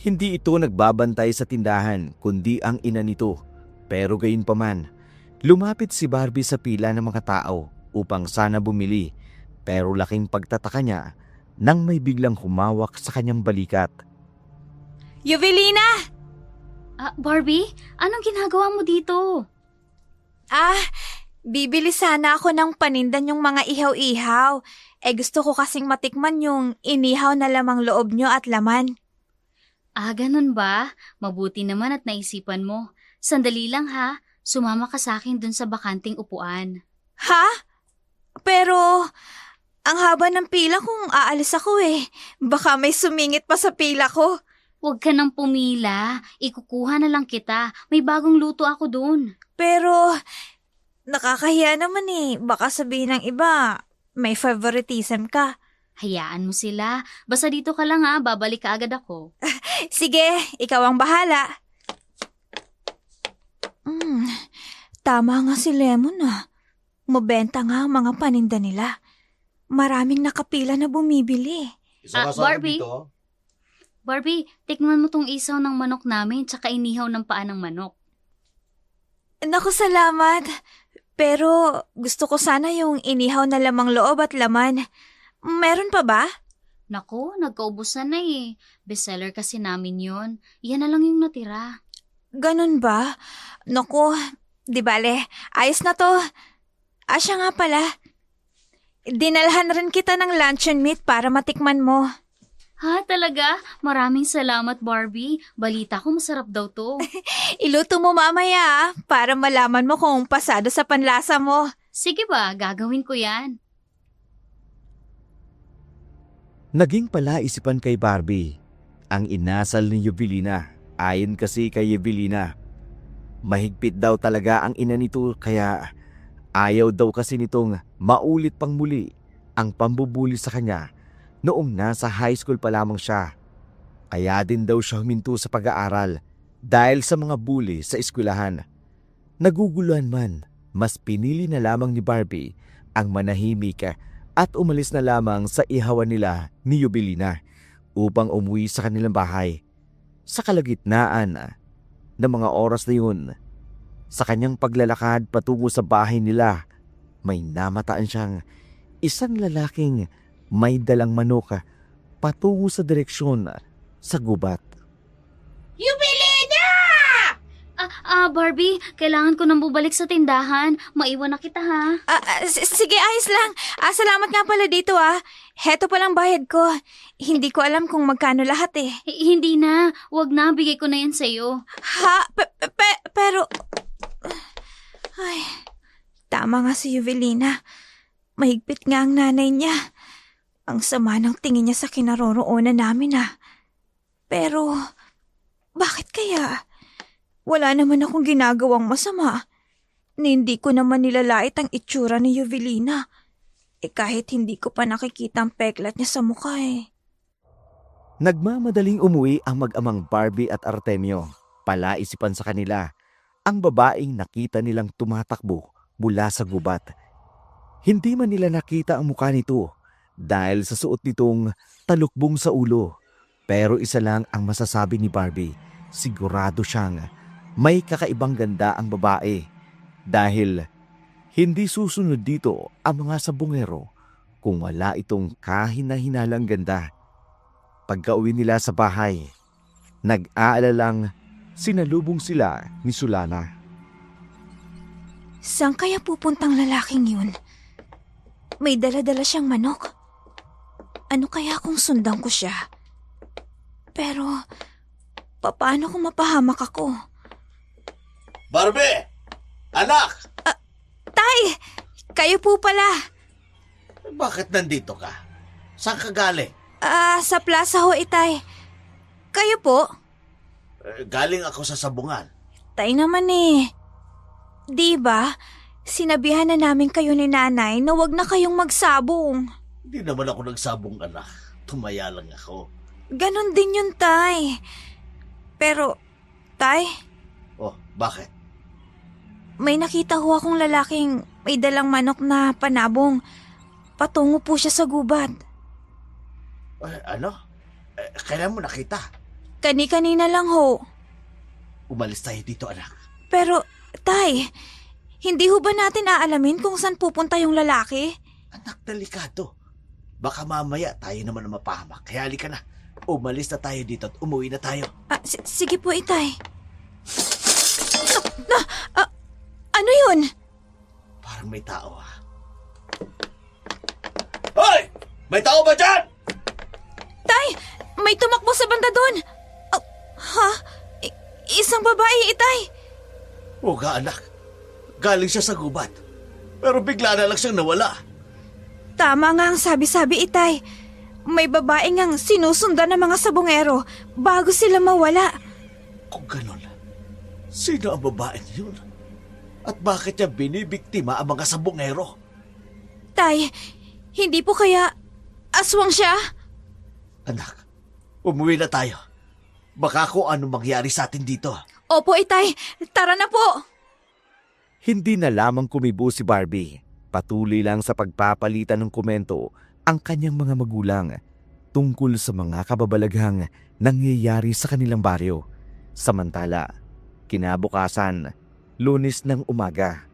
Hindi ito nagbabantay sa tindahan kundi ang ina nito. Pero gayunpaman, lumapit si Barbie sa pila ng mga tao upang sana bumili. Pero laking pagtataka niya nang may biglang humawak sa kanyang balikat. Evelina! Barbie, anong ginagawa mo dito? Bibili sana ako ng panindan yung mga ihaw-ihaw. Gusto ko kasing matikman yung inihaw na lamang loob nyo at laman. Ganun ba? Mabuti naman at naisipan mo. Sandali lang ha, sumama ka sa akin dun sa bakanting upuan. Ha? Pero, ang haba ng pila kung aalis ako eh. Baka may sumingit pa sa pila ko. Huwag ka nang pumila, ikukuha na lang kita. May bagong luto ako dun. Pero, nakakahiya naman eh. Baka sabihin ng iba, may favoritism ka. Hayaan mo sila. Basta dito ka lang babalik ka agad ako. Sige, ikaw ang bahala. Tama nga si Lemon Mabenta nga ang mga paninda nila. Maraming nakapila na bumibili. Barbie? Barbie, tikman mo tong isaw ng manok namin tsaka inihaw ng paa ng manok. Naku, salamat. Pero gusto ko sana yung inihaw na lamang loob at laman. Meron pa ba? Naku, nagkaubusan na Bestseller kasi namin yon. Yan na lang yung natira. Ganun ba? Naku, di bale, ayos na to. Siya nga pala. Dinalhan rin kita ng luncheon meat para matikman mo. Ha, talaga? Maraming salamat, Barbie. Balita ko masarap daw to. Iluto mo mamaya para malaman mo kung pasado sa panlasa mo. Sige ba, gagawin ko yan. Naging palaisipan kay Barbie ang inasal ni Evelina. Ayon kasi kay Evelina, mahigpit daw talaga ang ina nito kaya ayaw daw kasi nitong maulit pang muli ang pambubuli sa kanya noong nasa high school pa lamang siya. Kaya din daw siya huminto sa pag-aaral dahil sa mga bully sa eskwelahan. Naguguluhan man, mas pinili na lamang ni Barbie ang manahimik at umalis na lamang sa ihawan nila ni Evelina upang umuwi sa kanilang bahay. Sa kalagitnaan ng mga oras na yun, sa kanyang paglalakad patungo sa bahay nila, may namataan siyang isang lalaking may dalang manok patungo sa direksyon sa gubat. Yubilina! Barbie, kailangan ko nang bubalik sa tindahan. Maiwan na kita ha. Sige, ayos lang. Salamat nga pala dito Heto palang bayad ko. Hindi ko alam kung magkano lahat Hindi na. Wag na. Bigay ko na yan sa'yo. Ha? Pero... Ay, tama nga si Evelina. Mahigpit nga ang nanay niya. Ang sama ng tingin niya sa kinaroroonan namin Pero, bakit kaya? Wala naman akong ginagawang masama. Hindi ko naman nilalait ang itsura ni Evelina. Kahit hindi ko pa nakikita ang peklat niya sa mukha Nagmamadaling umuwi ang mag-amang Barbie at Artemio. Palaisipan sa kanila ang babaeng nakita nilang tumatakbo mula sa gubat. Hindi man nila nakita ang mukha nito dahil sa suot nitong talukbong sa ulo. Pero isa lang ang masasabi ni Barbie, sigurado siyang may kakaibang ganda ang babae dahil hindi susunod dito ang mga sabungero kung wala itong kahina-hinalang ganda. Pagka-uwi nila sa bahay, nag-aalalang sinalubong sila ni Sulana. Saan kaya pupuntang lalaking yun? May dala-dala siyang manok. Ano kaya kung sundan ko siya? Pero, paano kung mapahamak ako? Barbie! Anak! Tay! Kayo po pala. Bakit nandito ka? Saan ka galing? Sa plaza ho, itay. Kayo po? Galing ako sa sabungan. Tay naman Di ba? Sinabihan na namin kayo ni nanay na wag na kayong magsabong. Hindi naman ako nagsabong, anak. Tumaya lang ako. Ganon din yun, tay. Pero, tay, Oh, bakit? may nakita ho akong lalaking may dalang manok na panabong. Patungo po siya sa gubat. Ano? Kailan mo nakita? Kani-kanina lang ho. Umalis tayo dito, anak. Pero, tay, hindi ho ba natin aalamin kung saan pupunta yung lalaki? Anak, delikado. Baka mamaya tayo naman ang mapahamak. Kaya halika na. Umalis na tayo dito at umuwi na tayo. Sige po, itay. Ano yun? Parang may tao, Hoy! May tao ba dyan? Tay, may tumakbo sa banda doon. Isang babae, itay. Oo nga, anak. Galing siya sa gubat. Pero bigla na lang siyang nawala. Tama nga ang sabi-sabi, itay. May babae ngang sinusundan ng mga sabongero bago sila mawala. Kung ganon, sino ang babaeng yun? At bakit niya binibiktima ang mga sabongero? Tay, hindi po kaya Aswang siya? Anak, umuwi na tayo. Baka kung ano mangyari sa atin dito. Opo, Itay. Tara na po. Hindi na lamang kumibo si Barbie. Patuloy lang sa pagpapalitan ng komento ang kanyang mga magulang tungkol sa mga kababalaghang nangyayari sa kanilang baryo. Samantala, kinabukasan, Lunes ng umaga.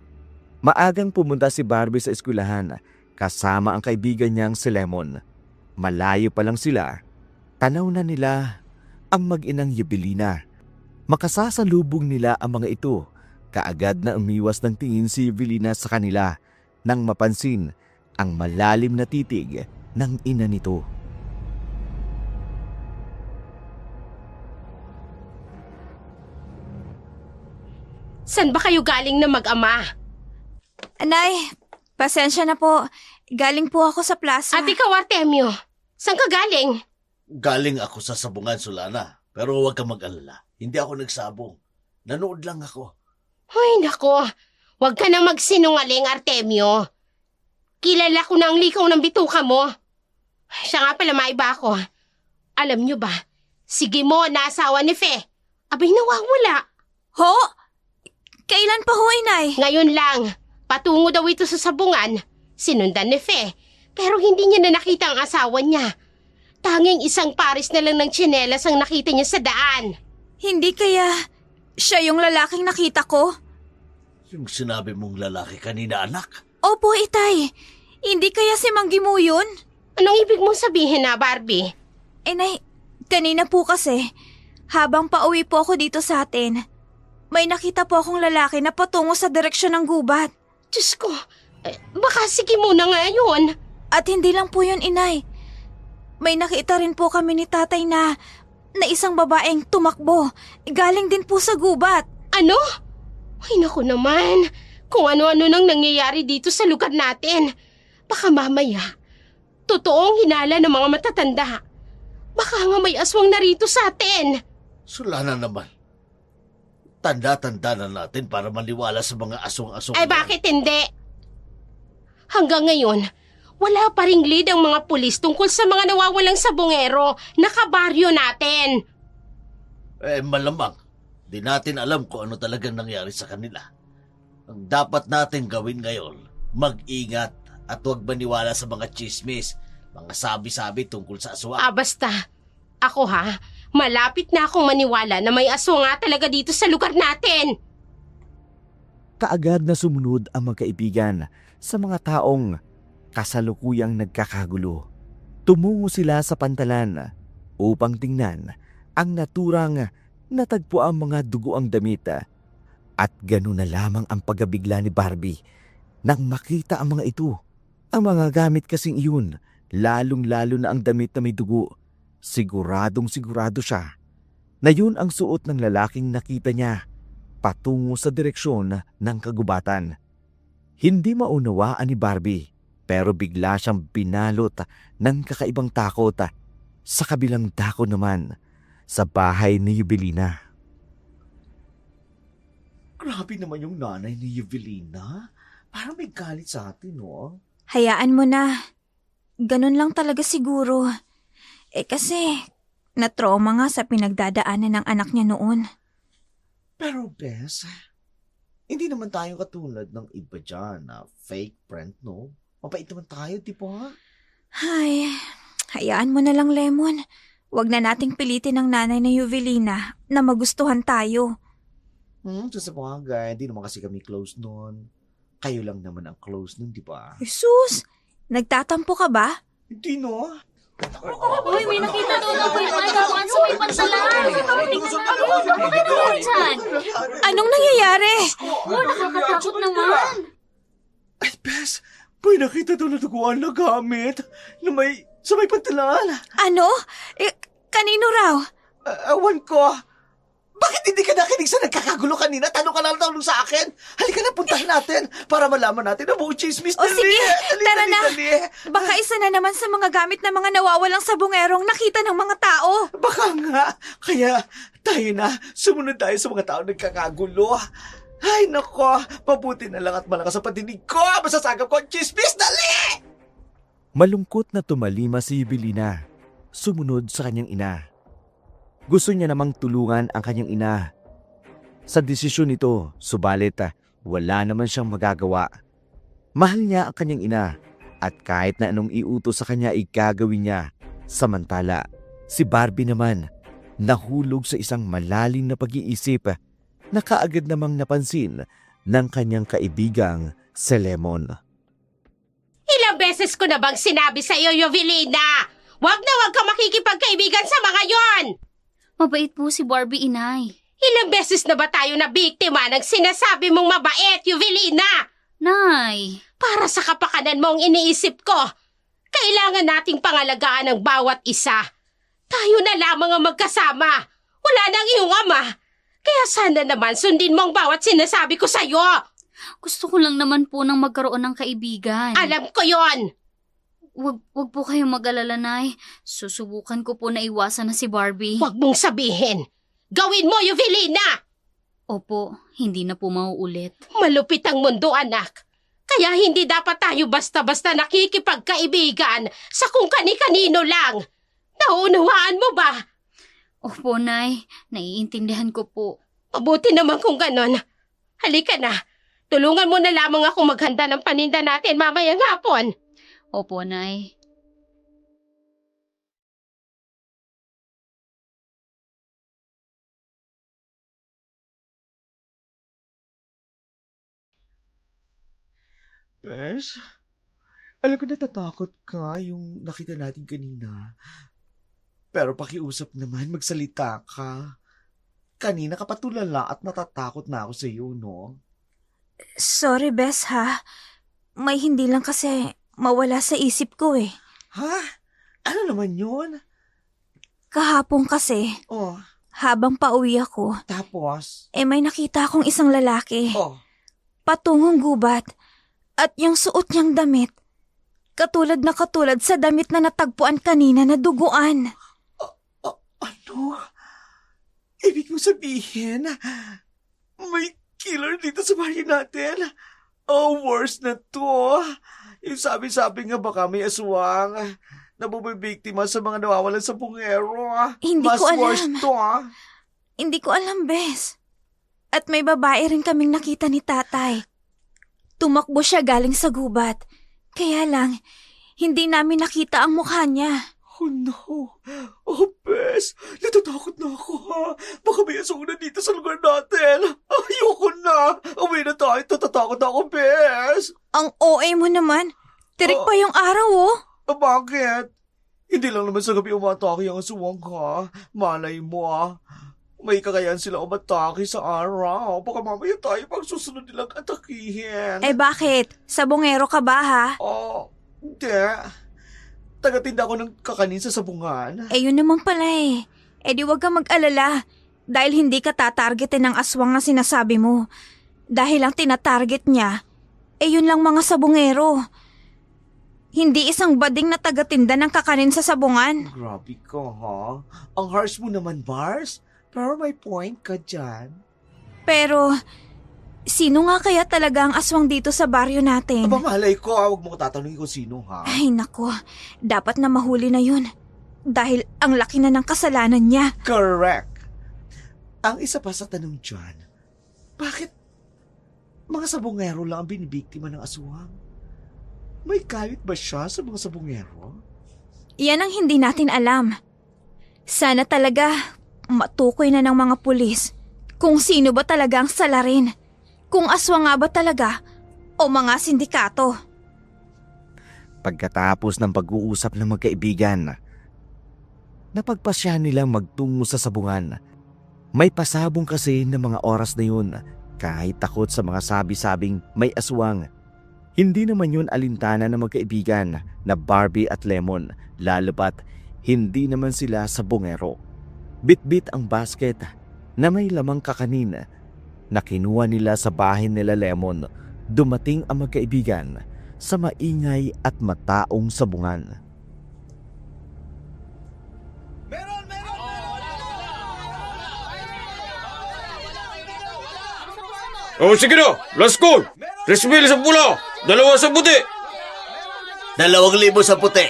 Maagang pumunta si Barbie sa eskwelahan kasama ang kaibigan niyang si Lemon. Malayo pa lang sila, tanaw na nila ang mag-inang Evelina. Makasasalubong nila ang mga ito. Kaagad na umiwas ng tingin si Evelina sa kanila nang mapansin ang malalim na titig ng ina nito. San ba kayo galing na mag-ama? Nay, pasensya na po. Galing po ako sa plaza. At ikaw, Artemio, saan ka galing? Galing ako sa sabungan, Solana. Pero huwag kang mag-alala. Hindi ako nagsabong. Nanood lang ako. Ay, nako. Huwag ka nang magsinungaling, Artemio. Kilala ko na ang likaw ng bituka mo. Siya nga pala, maiba ako. Alam niyo ba, si Gimo na asawa ni Fe. Abay, nawawala. Ho? Kailan pa ho, Inay? Ngayon lang, patungo daw ito sa sabungan. Sinundan ni Fe. Pero hindi niya na nakita ang asawa niya. Tanging isang pares na lang ng tsinelas ang nakita niya sa daan. Hindi kaya siya yung lalaking nakita ko? Yung sinabi mong lalaki kanina, anak. Opo, Itay. Hindi kaya si Manggimu yun? Anong ibig mong sabihin na, Barbie? Nay, kanina po kasi, habang pauwi po ako dito sa atin, may nakita po akong lalaki na patungo sa direksyon ng gubat. Diyos ko, baka sige muna nga yun. At hindi lang po yun, Inay. May nakita rin po kami ni tatay na isang babaeng tumakbo. Galing din po sa gubat. Ano? Ay naku naman, kung ano-ano nang nangyayari dito sa lugar natin. Baka mamaya, totoong hinala ng mga matatanda. Baka nga may aswang narito sa atin. Solana naman. Tanda-tanda na natin para maniwala sa mga aswang-aswang. Ay bakit hindi? Hanggang ngayon, wala pa ring lead ang mga pulis tungkol sa mga nawawalang sabongero na kabaryo natin. Malamang. Di natin alam kung ano talagang nangyari sa kanila. Ang dapat natin gawin ngayon, mag-ingat at huwag maniwala sa mga chismis, mga sabi-sabi tungkol sa aswang. Basta. Ako malapit na akong maniwala na may aswang nga talaga dito sa lugar natin. Kaagad na sumunod ang magkaibigan sa mga taong kasalukuyang nagkakagulo. Tumungo sila sa pantalan upang tingnan ang naturang natagpo ang mga dugoang damit. At gano'n na lamang ang pagkabigla ni Barbie nang makita ang mga ito. Ang mga gamit kasing iyon, lalong-lalo na ang damit na may dugo. Siguradong-sigurado siya na yun ang suot ng lalaking nakita niya patungo sa direksyon ng kagubatan. Hindi maunawaan ni Barbie pero bigla siyang binalot ng kakaibang takot. Sa kabilang dako naman, sa bahay ni Evelina. Grabe naman yung nanay ni Evelina. Parang may galit sa atin, no? Hayaan mo na. Ganun lang talaga siguro. Kasi na-trauma nga sa pinagdadaanan ng anak niya noon. Pero, Bes, hindi naman tayo katulad ng iba dyan na fake friend, no? Mabait naman tayo, di ba? Ay, hayaan mo na lang, Lemon. Huwag na nating pilitin ng nanay na Evelina na magustuhan tayo. Sa bagay, hindi naman kasi kami close nun. Kayo lang naman ang close nun, di ba? Jesus! Nagtatampo ka ba? Hindi, no? Uy, may nakita doon ako yung asawan sa may pansalan. Tingnan natin dyan. Anong nangyayari? Oh, nakakatakot naman. Ay, Bes, may nakita doon na duguan na gamit na sa may pantalan. Ano? Kanino raw? Awan ko. Bakit hindi ka nakinig sa nagkakagulo kanina? Tanong ka lang sa akin. Halika na, puntahan natin para malaman natin ang buong chismis. O sige, tara na. Baka isa na naman sa mga gamit ng mga nawawalang sabongerong nakita ng mga tao. Baka nga. Kaya tayo na, sumunod tayo sa mga tao nagkakagulo. Ay, nako. Mabuti na lang at malakas sa patinig ko. Masasagap ko ang chismis. Dali! Malungkot na tumalima si Evelina, sumunod sa kanyang ina. Gusto niya namang tulungan ang kanyang ina. Sa desisyon nito, subalit wala naman siyang magagawa. Mahal niya ang kanyang ina at kahit na anong iutos sa kanya ay gagawin niya. Samantala, si Barbie naman nahulog sa isang malalim na pag-iisip na kaagad namang napansin ng kanyang kaibigang si Lemon. Ilang beses ko na bang sinabi sa iyo, Yovelina? Huwag na huwag ka makikipagkaibigan sa mga yon! Mabait po si Barbie, Inay. Ilang beses na ba tayo na biktima ng sinasabi mong mabait, Yovelina? Nay! Para sa kapakanan mo ang iniisip ko. Kailangan nating pangalagaan ang bawat isa. Tayo na lamang ang magkasama. Wala nang iyong ama. Kaya sana naman sundin mo ang bawat sinasabi ko sa'yo. Gusto ko lang naman po nang magkaroon ng kaibigan. Alam ko yon. Wag po kayong mag-alala, Nay. Susubukan ko po na iwasan na si Barbie. Huwag mong sabihin. Gawin mo, Yovelina! Opo, hindi na po mauulit. Malupit ang mundo, anak. Kaya hindi dapat tayo basta-basta nakikipagkaibigan sa kung kani-kanino lang. Naunawaan mo ba? Opo, Nay. Naiintindihan ko po. Mabuti naman kung ganon. Halika na. Tulungan mo na lamang ako maghanda ng paninda natin mamayang hapon. Opo, Nay. Bes, alam ko natatakot ka yung nakita natin kanina. Pero pakiusap naman, magsalita ka. Kanina ka patulala at natatakot na ako sa iyo, no? Sorry, Bes, ha? May hindi lang kasi mawala sa isip ko eh. Ha? Ano naman yun? Kahapon kasi, Oh, habang pauwi ako, tapos? may nakita akong isang lalaki. Oh, Patungong gubat. At yung suot niyang damit, katulad sa damit na natagpuan kanina na duguan. ano? Ibig mo sabihin, may killer dito sa bahay natin? Oh, worse na to. Yung sabi-sabi nga baka may aswang na bumibiktima sa mga nawawalan sa bungero. Hindi Mas ko alam. worse to, Hindi ko alam, Bes. At may babae rin kaming nakita ni tatay. Tumakbo siya galing sa gubat. Kaya lang, hindi namin nakita ang mukha niya. Oh no. Oh, Bes. Natatakot na ako, ha. Baka may aswang na dito sa lugar natin. Ayoko na. Uwi na tayo. Natatakot na ako, Bes. Ang OA mo naman. Tirik pa yung araw, oh. Bakit? Hindi lang naman sa gabi umatake ang aswang, ha. Malay mo, may kakayahan sila umatake sa araw. Baka mamaya tayo pag susunod nilang atakihin. Bakit? Sabongero ka ba, ha? Oh, hindi. Tagatinda ko ng kakanin sa sabungan. Yun naman pala eh. Di wag kang mag-alala. Dahil hindi ka tatargetin ng aswang na sinasabi mo. Dahil ang tinatarget niya, yun lang mga sabongero. Hindi isang bading na tagatinda ng kakanin sa sabungan. Grabe ka, ha? Ang harsh mo naman, Bars. Pero may point ka dyan. Pero, sino nga kaya talaga ang aswang dito sa baryo natin? Aba, malay ko, ha? Huwag mo ko tatanungin kung sino, ha? Ay nako, dapat na mahuli na yun. Dahil ang laki na ng kasalanan niya. Correct. Ang isa pa sa tanong dyan, bakit mga sabongero lang ang binibiktima ng aswang? May galit ba siya sa mga sabongero? Yan ang hindi natin alam. Sana talaga matukoy na ng mga pulis kung sino ba talaga ang salarin. Kung aswang nga ba talaga o mga sindikato. Pagkatapos ng pag-uusap ng magkaibigan, napagpasya nilang magtungo sa sabungan. May pasabong kasi ng mga oras na yun kahit takot sa mga sabi-sabing may aswang. Hindi naman yun alintana ng magkaibigan na Barbie at Lemon, lalo pat hindi naman sila sabongero. Bit-bit ang basket na may lamang kakanin na kinuha nila sa bahay nila Lemon. Dumating ang magkaibigan sa maingay at mataong sabungan. Oh, sige na. Last call. 3,000 sa pula. 2 sa puti. 2,000 sa puti.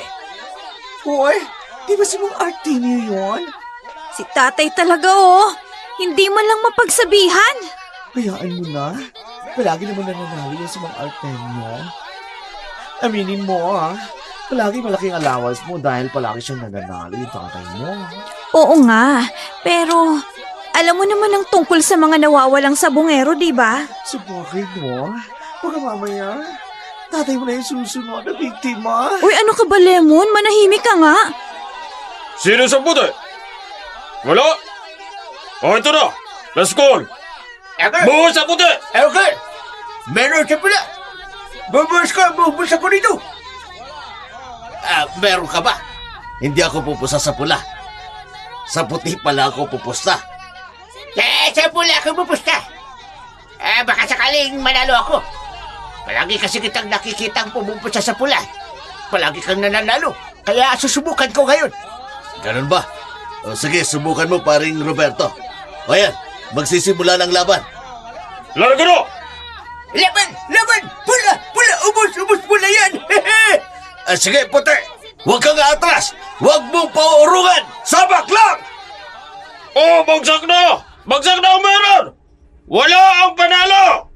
Hoy, di ba si Mang Artemio yun? Si tatay talaga oh. Hindi man lang mapagsabihan. Hayaan mo na. Palagi naman nananalo yan si Mang Artemio. Aminin mo palagi malaking allowance mo dahil palagi siyang nananalo yung tatay mo. Oo nga, pero alam mo naman ang tungkol sa mga nawawalang sabungero, di ba? Sabagay mo, baka mamaya, tatay mo na yung susunod na biktima. Uy, ano ka ba, Lemon? Manahimik ka nga. Sino sa puti? Wala? O, ito na. Let's go. Buhos sa puti! Okay, meron siya pala. Bubuhos ako dito. Meron ka ba? Hindi ako pupusa sa pula. Sa puti pala ako pupusta. Sa pula ako pupusta. Baka sakaling manalo ako. Palagi kasi kitang nakikitang pumupusta sa pula. Palagi kang nananalo. Kaya susubukan ko ngayon. Ganun ba? O, sige, subukan mo, paring Roberto. O yan, magsisimula ng laban. Largo na! Laban! Pula! Ubus pula yan! Sige, puti. Huwag kang atras. Huwag mong paurungan. Sabak lang! Oh, bagsak na! Bagsak na ang meron! Wala ang panalo!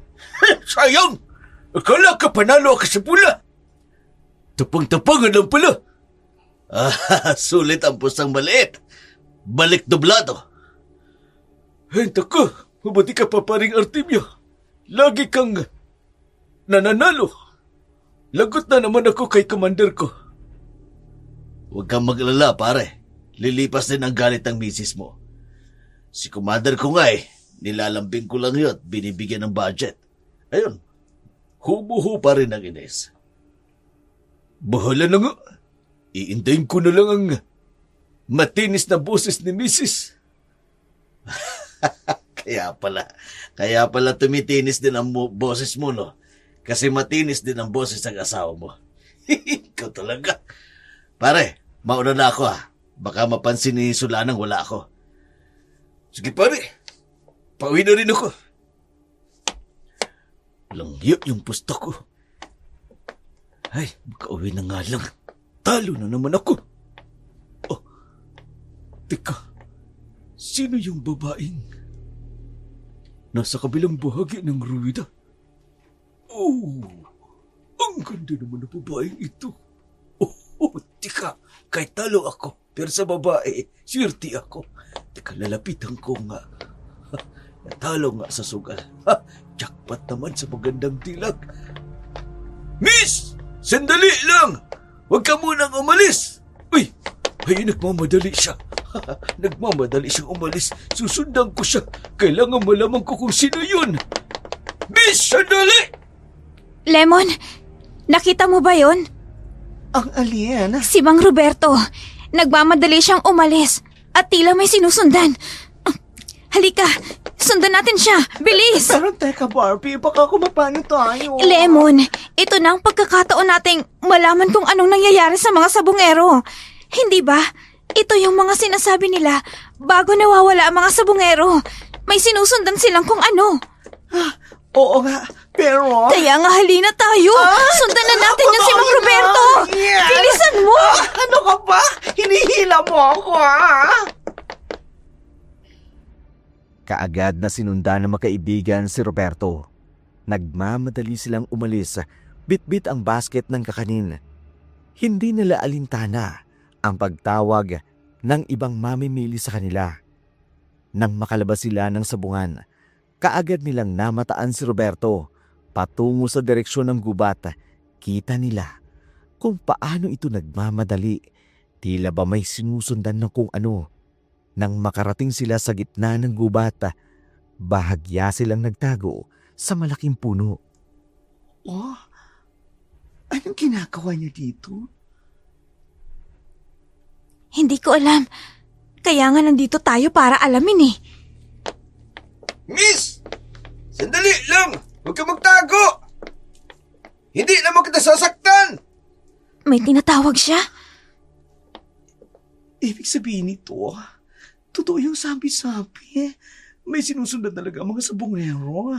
Sayang! Akala ka panalo ka sa pula. Tapang-tapangan lang pala. Sulit ang pusang maliit. Balik doblado. Henta ka, mabuti ka pa paring Artemio. Lagi kang nananalo. Lagot na naman ako kay commander ko. Huwag kang maglala, pare. Lilipas din ang galit ng misis mo. Si commander ko nga nilalambing ko lang yun at binibigyan ng budget. Ayun, hubo-ho pa rin ang Ines. Bahala na nga. Iintayin ko na lang ang matinis na boses ni misis. Kaya pala tumitinis din ang boses mo, no? Kasi matinis din ang boses ng asawa mo. Ikaw talaga. Pare, mauna na ako Baka mapansin ni Sulanang wala ako. Sige pare, pauwi na rin ako. Langyo yung pusta ko. Ay, makauwi na nga lang. Talo na naman ako. Oh, teka. Sino yung babaeng nasa kabilang bahagi ng ruwida? Oh, ang ganda naman ng babaeng ito. Oh, tika, kahit talo ako, pero sa babae, swerte ako. Teka, lalapitan ko nga. Natalo nga sa sugal. Jackpot naman sa magandang tilag. Miss! Sandali lang! Huwag ka munang umalis! Uy! Ay, nagmamadali siya. Nagmamadali siyang umalis. Susundan ko siya. Kailangan malaman ko kung sino yun. Miss, sandali! Lemon, nakita mo ba yon? Ang alien? Si Mang Roberto. Nagmamadali siyang umalis at tila may sinusundan. Halika, sundan natin siya. Bilis! Pero teka Barbie, baka kumapano tayo. Lemon, ito na ang pagkakataon nating malaman kung anong nangyayari sa mga sabungero. Hindi ba? Ito yung mga sinasabi nila bago nawawala ang mga sabungero. May sinusundan silang kung ano. Oo nga, pero... Kaya nga halina tayo. Sundan na natin yung si Mang Roberto. Yes! Bilisan mo! Ano ka ba? Hinihila mo ako, Kaagad na sinundan ng magkaibigan si Roberto. Nagmamadali silang umalis, bitbit ang basket ng kakanin. Hindi nila alintana ang pagtawag ng ibang mamimili sa kanila. Nang makalabas sila ng sabungan, kaagad nilang namataan si Roberto patungo sa direksyon ng gubat. Kita nila kung paano ito nagmamadali. Tila ba may sinusundan ng kung ano. Nang makarating sila sa gitna ng gubat, bahagya silang nagtago sa malaking puno. Oh, anong ginagawa niya dito? Hindi ko alam. Kaya nga nandito tayo para alamin eh. Miss! Sandali lang! Huwag ka magtago! Hindi naman kita sasaktan! May tinatawag siya? Ibig sabihin nito, totoo yung sabi-sabi. May sinusundan talaga ang mga sabongero.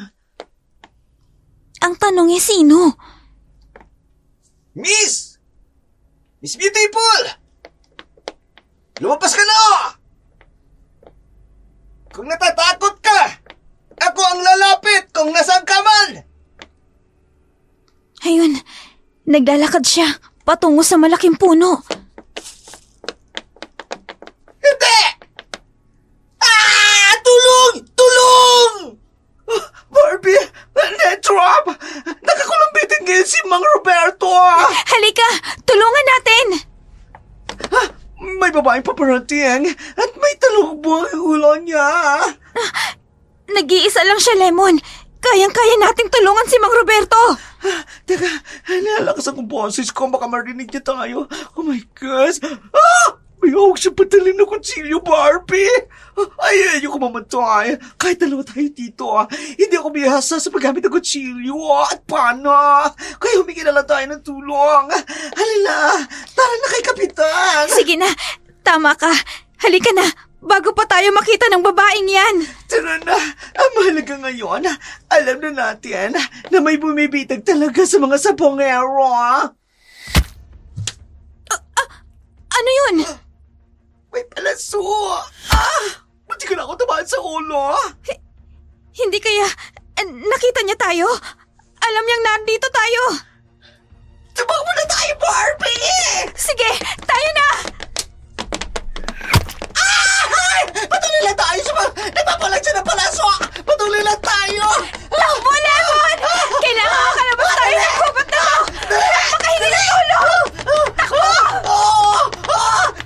Ang tanong eh sino? Miss! Miss Beautiful! Lumabas ka na! Kung natatakot ka, ako ang lalapit kung nasaan ka man! Ayun, naglalakad siya patungo sa malaking puno. Hindi! Tulong! Tulong! Barbie! Netrap! Nakakulong bitin ngayon si Mang Roberto! Halika, tulungan natin! May babaeng paparating at may talukbo ang ulo niya. Nag-iisa lang siya, Lemon. Kayang-kaya nating tulungan si Mang Roberto. Teka, nalakas ang boses ko. Baka marinig niya tayo. Oh my gosh. May hawak siya patalim na kutsilyo, Barbie. Ay, ayoko mamatay. Kahit dalawa tayo dito, hindi ako bihasa sa paggamit ng kutsilyo at pana. Kaya humingi na lang tayo ng tulong. Halila, tara na kay Kapitan. Sige na, tama ka. Halika na, bago pa tayo makita ng babaeng yan. Tara na, ang mahalaga ngayon, alam na natin na may bumibitag talaga sa mga sabongero. Ano yun? May palaso. Buti ka na ako tamaan sa ulo. Hindi kaya nakita niya tayo? Alam niyang nandito tayo. Tumakbo na tayo, Barbie! Sige, tayo na! Patuloy lang tayo sa mga nagpapalag siya ng palaso! Patuloy lang tayo! Takbo, Lemon! Kailangan makalabas tayo ng gubat na to! Napakahingi ng tulong!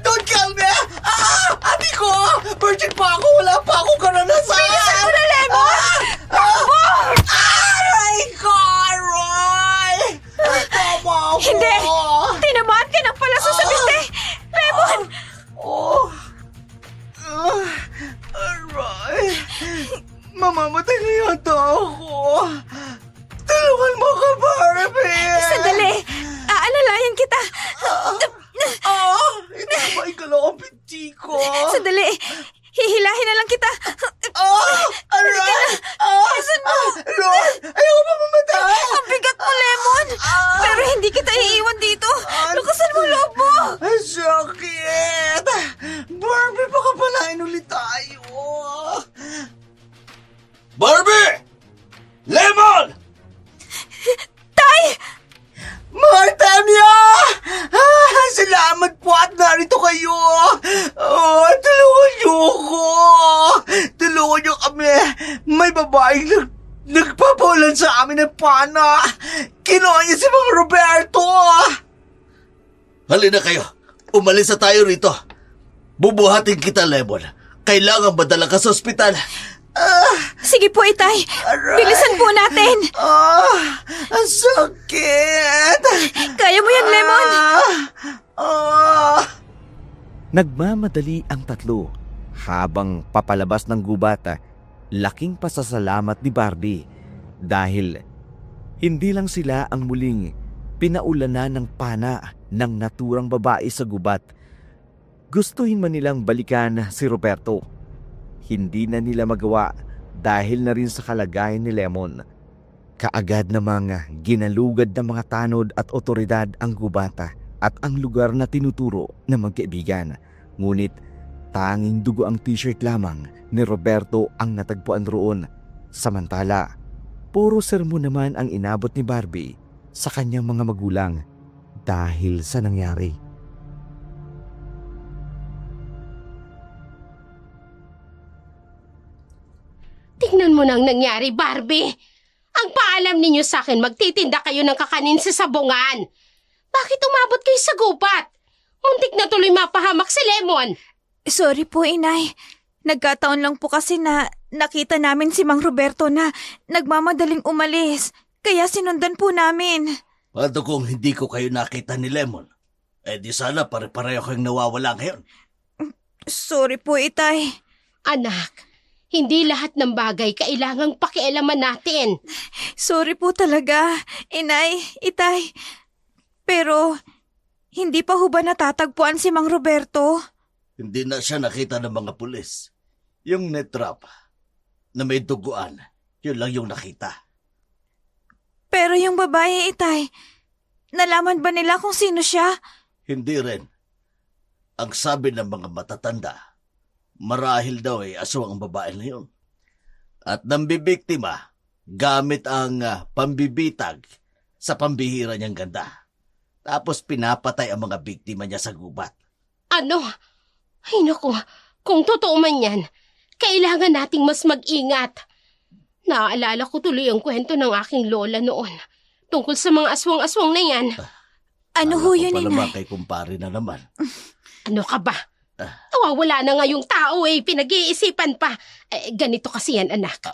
Don't kill me! Ate ko! Virgin pa ako! Wala pa akong karanasan! Bilisan mo na, Lemon! Takbo! Aray ko, Roy! Tama ako! Hindi! Tinamaan ka ng palaso sa binte! Lemon! Aray! Mamamatay na yata ako! Tulungan mo ka, Barbie! Sandali! Aalalayan kita! Hindi ko maigalaw ang binti ko! Sandali! Hihilahin na lang kita! Aray! Bilisan mo! Lord! Ayaw pa mamatay! Ang bigat mo, Lemon! Pero hindi kita iiwan dito! Lukasan mo loob mo! Ang sakit! Barbie, baka palain ulit tayo! Barbie! Lemon! Tay! Martemia! Salamat po at narito kayo! Tulungan niyo ako! Tulungan niyo kami! May babaeng nagpapulan sa amin ng pana! Kinuha niya si Mang Roberto! Halina kayo. Umalis na tayo rito. Bubuhatin kita, Lemon. Kailangan madala ka sa ospital. Sige po, Itay. Aray! Bilisan po natin. Ang sakit! Kaya mo yan, Lemon. Nagmamadali ang tatlo habang papalabas ng gubat. Laking pasasalamat ni Barbie dahil hindi lang sila ang muling pinaulanan ng pana ng naturang babae sa gubat. Gustuhin man nilang balikan si Roberto. Hindi na nila magawa dahil na rin sa kalagayan ni Lemon. Kaagad namang ginalugad ng mga tanod at otoridad ang gubata at ang lugar na tinuturo ng magkaibigan. Ngunit tanging dugo ang t-shirt lamang ni Roberto ang natagpuan roon. Samantala, puro sermon naman ang inabot ni Barbie sa kanyang mga magulang dahil sa nangyari. Tingnan mo nang nangyari, Barbie. Ang paalam ninyo sa akin, magtitinda kayo ng kakanin sa sabungan. Bakit umabot kayo sa gubat? Muntik na tuloy mapahamak si Lemon. Sorry po, Inay. Nagkataon lang po kasi na nakita namin si Mang Roberto na nagmamadaling umalis. Kaya sinundan po namin. Paano kung hindi ko kayo nakita ni Lemon? Eh di sana pare-pareho kayong nawawala ngayon. Sorry po, Itay. Anak, hindi lahat ng bagay kailangang pakialaman natin. Sorry po talaga, Inay, Itay. Pero, hindi pa ho ba natatagpuan si Mang Roberto? Hindi na siya nakita ng mga pulis. Yung netrap na may duguan, yun lang yung nakita. Pero yung babae, Itay, nalaman ba nila kung sino siya? Hindi rin. Ang sabi ng mga matatanda, marahil daw ay aswang ang babae na yun. At nambibiktima gamit ang pambibitag sa pambihira niyang ganda. Tapos pinapatay ang mga biktima niya sa gubat. Ano? Ay naku, kung totoo man yan, kailangan nating mas mag-ingat. Naaalala ko tuloy ang kwento ng aking lola noon tungkol sa mga aswang-aswang na yan. Ano ho yun, Pala ba inay? kay kumpare na naman? Ano ka ba? Nawawala na nga yung tao pinag-iisipan pa. Ganito kasi yan, anak.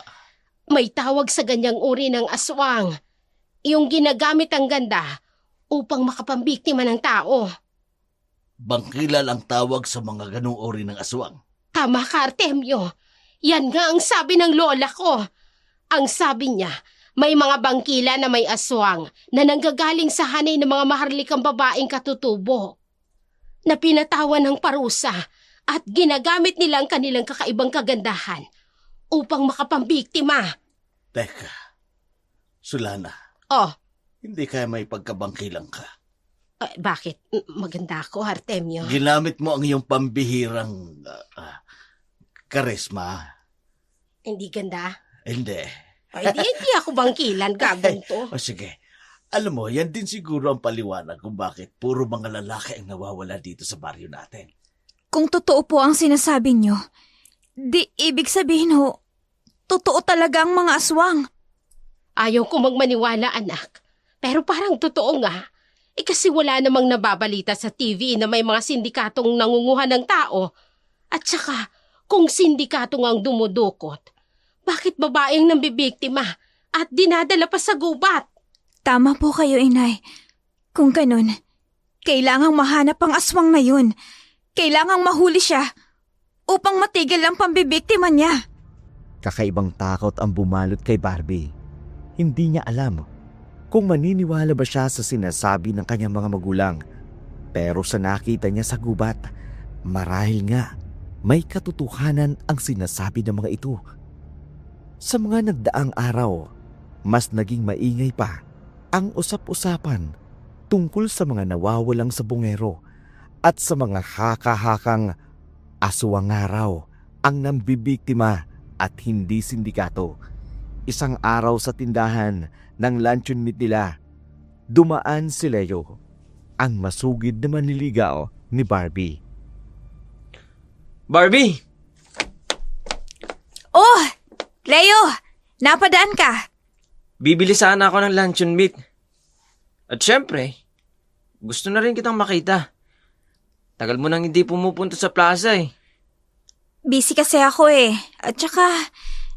May tawag sa ganyang uri ng aswang. Yung ginagamit ang ganda upang makapambiktima ng tao. Bangkilal ang tawag sa mga ganong uri ng aswang. Tama ka, Artemio. Yan nga ang sabi ng lola ko. Ang sabi niya, may mga bangkila na may aswang na nanggagaling sa hanay ng mga maharlikang babaeng katutubo na pinatawan ng parusa at ginagamit nila ang kanilang kakaibang kagandahan upang makapambiktima. Teka, Sulana, Oh, hindi kaya may pagkabangkilang ka. bakit? Maganda ako, Artemio. Ginamit mo ang iyong pambihirang karisma. Hindi ganda? Hindi. Hindi ako bangkilan, gagawin to. O sige, alam mo, yan din siguro ang paliwanag kung bakit puro mga lalaki ang nawawala dito sa baryo natin. Kung totoo po ang sinasabi nyo, di ibig sabihin ho, totoo talaga ang mga aswang. Ayaw ko magmaniwala, anak. Pero parang totoo nga. Kasi wala namang nababalita sa TV na may mga sindikatong nangunguha ng tao. At saka, kung sindikato ngang dumudukot, bakit babaeng nambibiktima at dinadala pa sa gubat? Tama po kayo, inay. Kung ganun, kailangang mahanap ang aswang na yun. Kailangang mahuli siya upang matigil ang pambibiktima niya. Kakaibang takot ang bumalot kay Barbie. Hindi niya alam kung maniniwala ba siya sa sinasabi ng kanyang mga magulang. Pero sa nakita niya sa gubat, marahil nga may katotohanan ang sinasabi ng mga ito. Sa mga nagdaang araw, mas naging maingay pa ang usap-usapan tungkol sa mga nawawalang sabongero at sa mga haka-hakang aswang araw ang nambibiktima at hindi sindikato. Isang araw sa tindahan ng luncheon meat nila, dumaan si Leo, ang masugid na manliligaw ni Barbie. Barbie! Oh! Leo! Napadaan ka! Bibili sana ako ng luncheon meat. At syempre, gusto na rin kitang makita. Tagal mo nang hindi pumupunta sa plaza Busy kasi ako At saka,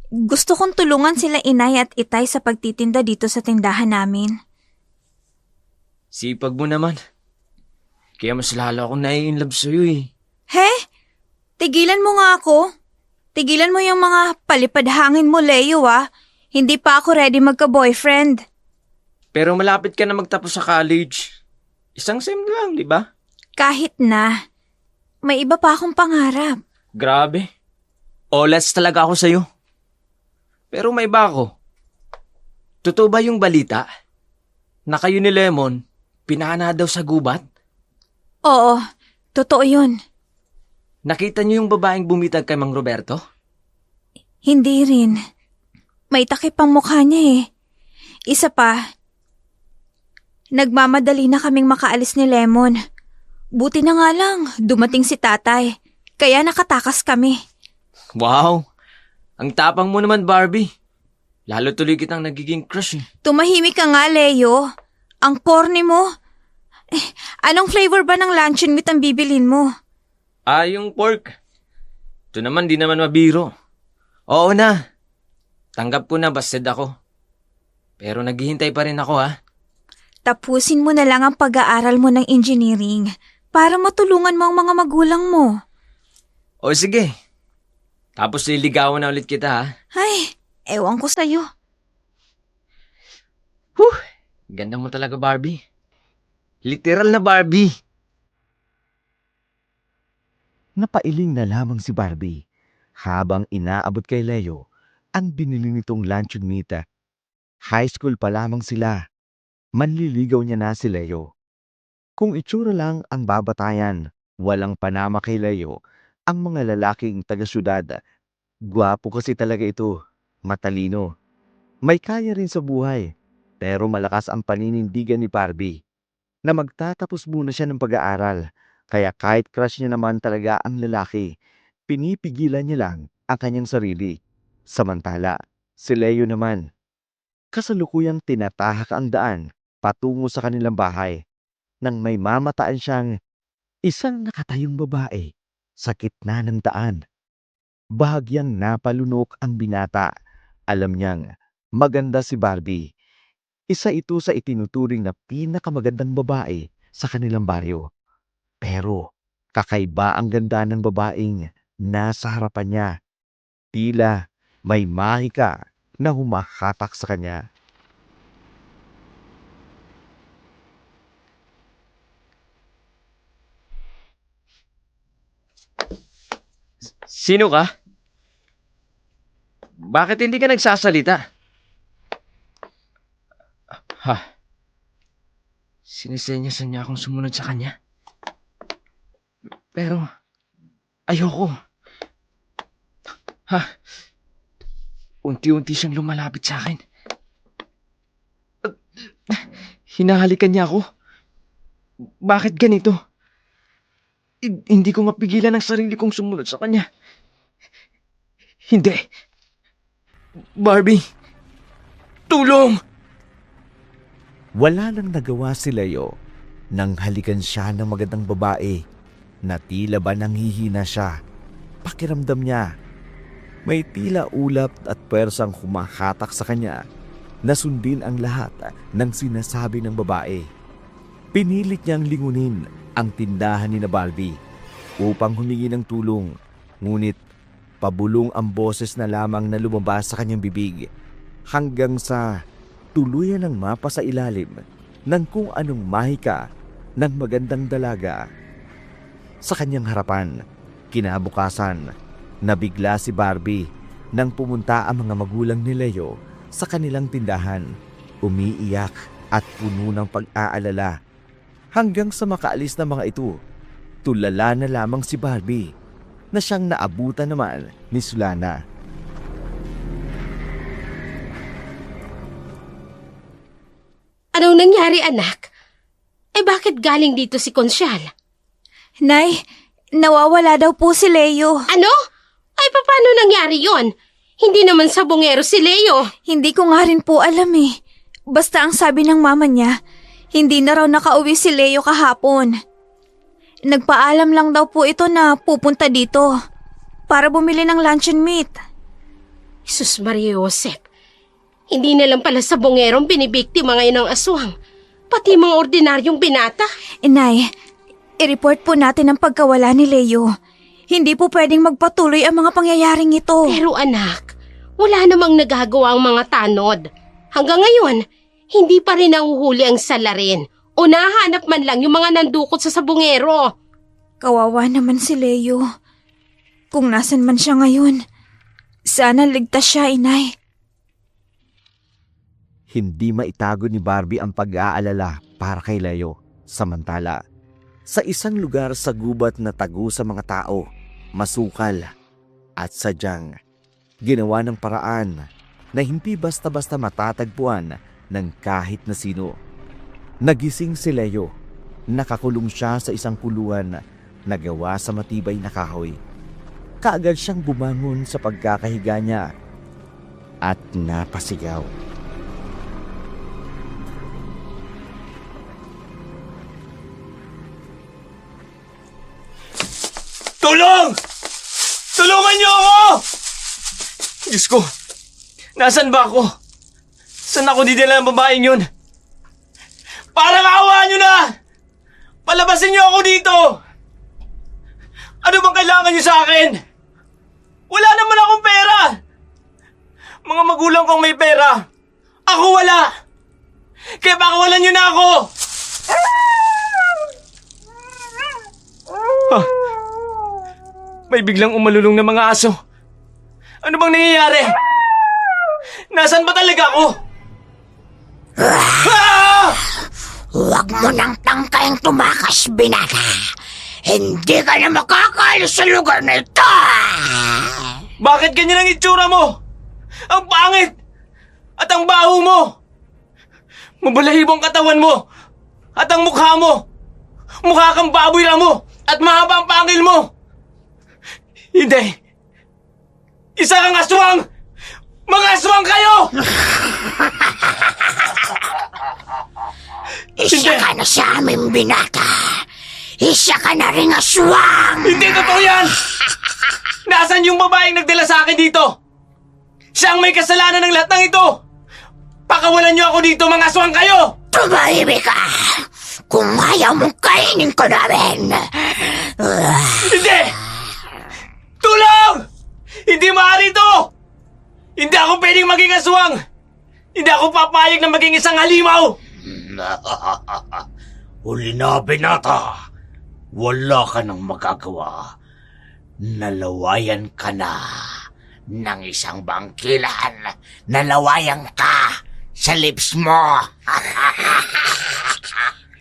gusto kong tulungan sila inay at itay sa pagtitinda dito sa tindahan namin. Sipag mo naman. Kaya mas lalo akong nai-inlove sa'yo He? Tigilan mo nga ako. Tigilan mo yung mga palipad hangin mo, Leo Hindi pa ako ready magka-boyfriend. Pero malapit ka na magtapos sa college. Isang sem lang, di ba? Kahit na. May iba pa akong pangarap. Grabe. Olas talaga ako sa'yo. Pero may iba ako. Totoo ba yung balita? Na kayo ni Lemon, pinana daw sa gubat? Oo, totoo yun. Nakita niyo yung babaeng bumitag kay Mang Roberto? Hindi rin. May takip ang mukha niya Isa pa, nagmamadali na kaming makaalis ni Lemon. Buti na nga lang, dumating si tatay. Kaya nakatakas kami. Wow! Ang tapang mo naman, Barbie. Lalo tuloy kitang nagiging crush Tumahimik ka nga, Leo. Ang corny mo. Anong flavor ba ng luncheon meat ang bibilin mo? Yung pork. Ito naman, di naman mabiro. Oo na. Tanggap ko na, busted ako. Pero naghihintay pa rin ako, Tapusin mo na lang ang pag-aaral mo ng engineering para matulungan mo ang mga magulang mo. O sige. Tapos liligawan na ulit kita, Ay, ewan ko sa'yo. Ganda mo talaga, Barbie. Literal na Barbie. Napailing na lamang si Barbie habang inaabot kay Leo ang binili nitong luncheon meat. High school pa lamang sila. Manliligaw niya na si Leo. Kung itsura lang ang babatayan, walang panama kay Leo ang mga lalaking taga-syudad. Gwapo kasi talaga ito, matalino. May kaya rin sa buhay, pero malakas ang paninindigan ni Barbie na magtatapos muna siya ng pag-aaral. Kaya kahit crush niya naman talaga ang lalaki, pinipigilan niya lang ang kanyang sarili. Samantala, si Leo naman, kasalukuyang tinatahak ang daan patungo sa kanilang bahay nang may mamataan siyang isang nakatayong babae sa gitna ng daan. Bahagyang napalunok ang binata. Alam niyang maganda si Barbie. Isa ito sa itinuturing na pinakamagandang babae sa kanilang baryo. Pero kakaiba ang ganda ng babaeng nasa harapan niya. Tila may mahika na humahatak sa kanya. Sino ka? Bakit hindi ka nagsasalita? Ha? Sinisenyasan niya akong sumunod sa kanya. Pero, ayoko. Ha? Unti-unti siyang lumalapit sa akin. Hinahalikan niya ako. Bakit ganito? Hindi ko mapigilan ang sarili kong sumunod sa kanya. Hindi. Barbie, tulong! Wala nang nagawa si Leo nang halikan siya ng magandang babae na tila ba nanghihina siya. Pakiramdam niya, may tila ulap at pwersang humahatak sa kanya na sundin ang lahat ng sinasabi ng babae. Pinilit niyang lingunin ang tindahan ni na Barbie upang humingi ng tulong, ngunit pabulong ang boses na lamang na lumabas sa kanyang bibig hanggang sa tuluyan ng mapa sa ilalim ng kung anong mahika ng magandang dalaga. Sa kanyang harapan, kinabukasan, nabigla si Barbie nang pumunta ang mga magulang ni Leo sa kanilang tindahan, umiiyak at puno ng pag-aalala. Hanggang sa makaalis na mga ito, tulala na lamang si Barbie na siyang naabutan naman ni Sulana. Anong nangyari, anak? Bakit galing dito si Consyal? Nay, nawawala daw po si Leo. Ano? Paano nangyari yon? Hindi naman sabongero si Leo. Hindi ko nga rin po alam eh. Basta ang sabi ng mama niya, hindi na raw nakauwi si Leo kahapon. Nagpaalam lang daw po ito na pupunta dito para bumili ng luncheon meat. Jesus Maria Josep, hindi na lang pala sabongerong binibiktima ngayon ng aswang. Pati mga ordinaryong binata. Inay, i-report po natin ang pagkawala ni Leo. Hindi po pwedeng magpatuloy ang mga pangyayaring ito. Pero anak, wala namang nagagawa ang mga tanod. Hanggang ngayon, hindi pa rin nahuhuli ang salarin o nahanap man lang yung mga nandukot sa sabongero. Kawawa naman si Leo. Kung nasan man siya ngayon, sana ligtas siya, Inay. Hindi maitago ni Barbie ang pag-aalala para kay Leo. Samantala, sa isang lugar sa gubat na tago sa mga tao, masukal at sadyang ginawa ng paraan na hindi basta-basta matatagpuan ng kahit na sino. Nagising si Leo. Nakakulong siya sa isang kulungan na gawa sa matibay na kahoy. Kaagad siyang bumangon sa pagkakahiga niya at napasigaw. Tulong! Tulungan niyo ako! Diyos ko, nasan ba ako? Saan ako didala ng babaeng yun? Parang awa niyo na! Palabasin niyo ako dito! Ano bang kailangan niyo sa akin? Wala naman akong pera! Mga magulang kong may pera. Ako wala! Kaya pakawalan niyo na ako! May biglang umalulong na mga aso. Ano bang nangyayari? Nasaan ba talaga ako? Huwag mo nang tangkayang tumakas, binata. Hindi ka na makakaalis sa lugar na ito! Bakit ganyan ang itsura mo? Ang pangit! At ang baho mo! Mabalahibong katawan mo! At ang mukha mo! Mukha kang baboy mo! At mahaba ang pangil mo! Hindi! Isa kang aswang! Mga aswang kayo! Isa ka na sa amin, binata. Isa ka na ring aswang! Hindi totoo yan! Nasaan yung babaeng nagdala sa akin dito? Siya ang may kasalanan ng lahat ng ito! Pakawalan niyo ako dito, mga aswang kayo! Tumahimik ka! Kung ayaw mong kainin ko namin! Hindi! Tulong! Hindi maaari ito! Hindi ako pwedeng maging aswang! Hindi ako papayag na maging isang halimaw! Huli na, binata. Wala ka nang magagawa. Nalawayan ka na ng isang bangkilan. Nalawayan ka sa lips mo.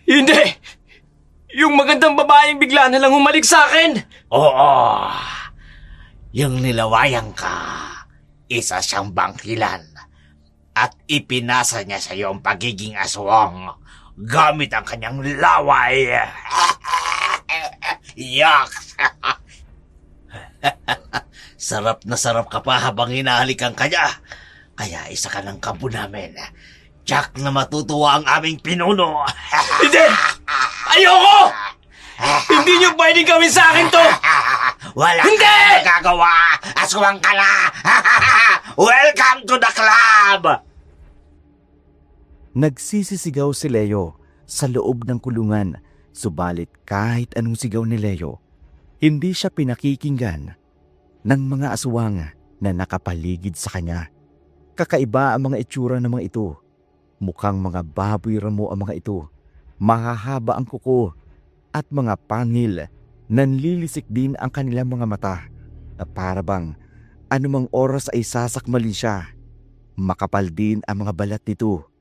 Hindi! Yung magandang babaeng bigla na lang humalik sa akin! Oo. Yung nilawayan ka, isa siyang bangkilan. At ipinasa niya sa iyo ang pagiging aswang gamit ang kanyang laway. Yak! Sarap na sarap ka pa habang hinahalikan ka niya. Kaya isa ka ng kampo namin. Jack na matutuwa ang aming pinuno. Hindi! Ayoko! Hindi niyo pwedeng gawin sa akin to! Wala Hindi! kang magagawa! Aswang ka na! Welcome to the club! Nagsisisigaw si Leo sa loob ng kulungan, subalit kahit anong sigaw ni Leo, hindi siya pinakikinggan ng mga aswang na nakapaligid sa kanya. Kakaiba ang mga itsura ng mga ito. Mukhang mga baboy ramo ang mga ito. Mahahaba ang kuko at mga pangil. Nanlilisik din ang kanilang mga mata na parabang anumang oras ay sasakmalin siya. Makapal din ang mga balat nito.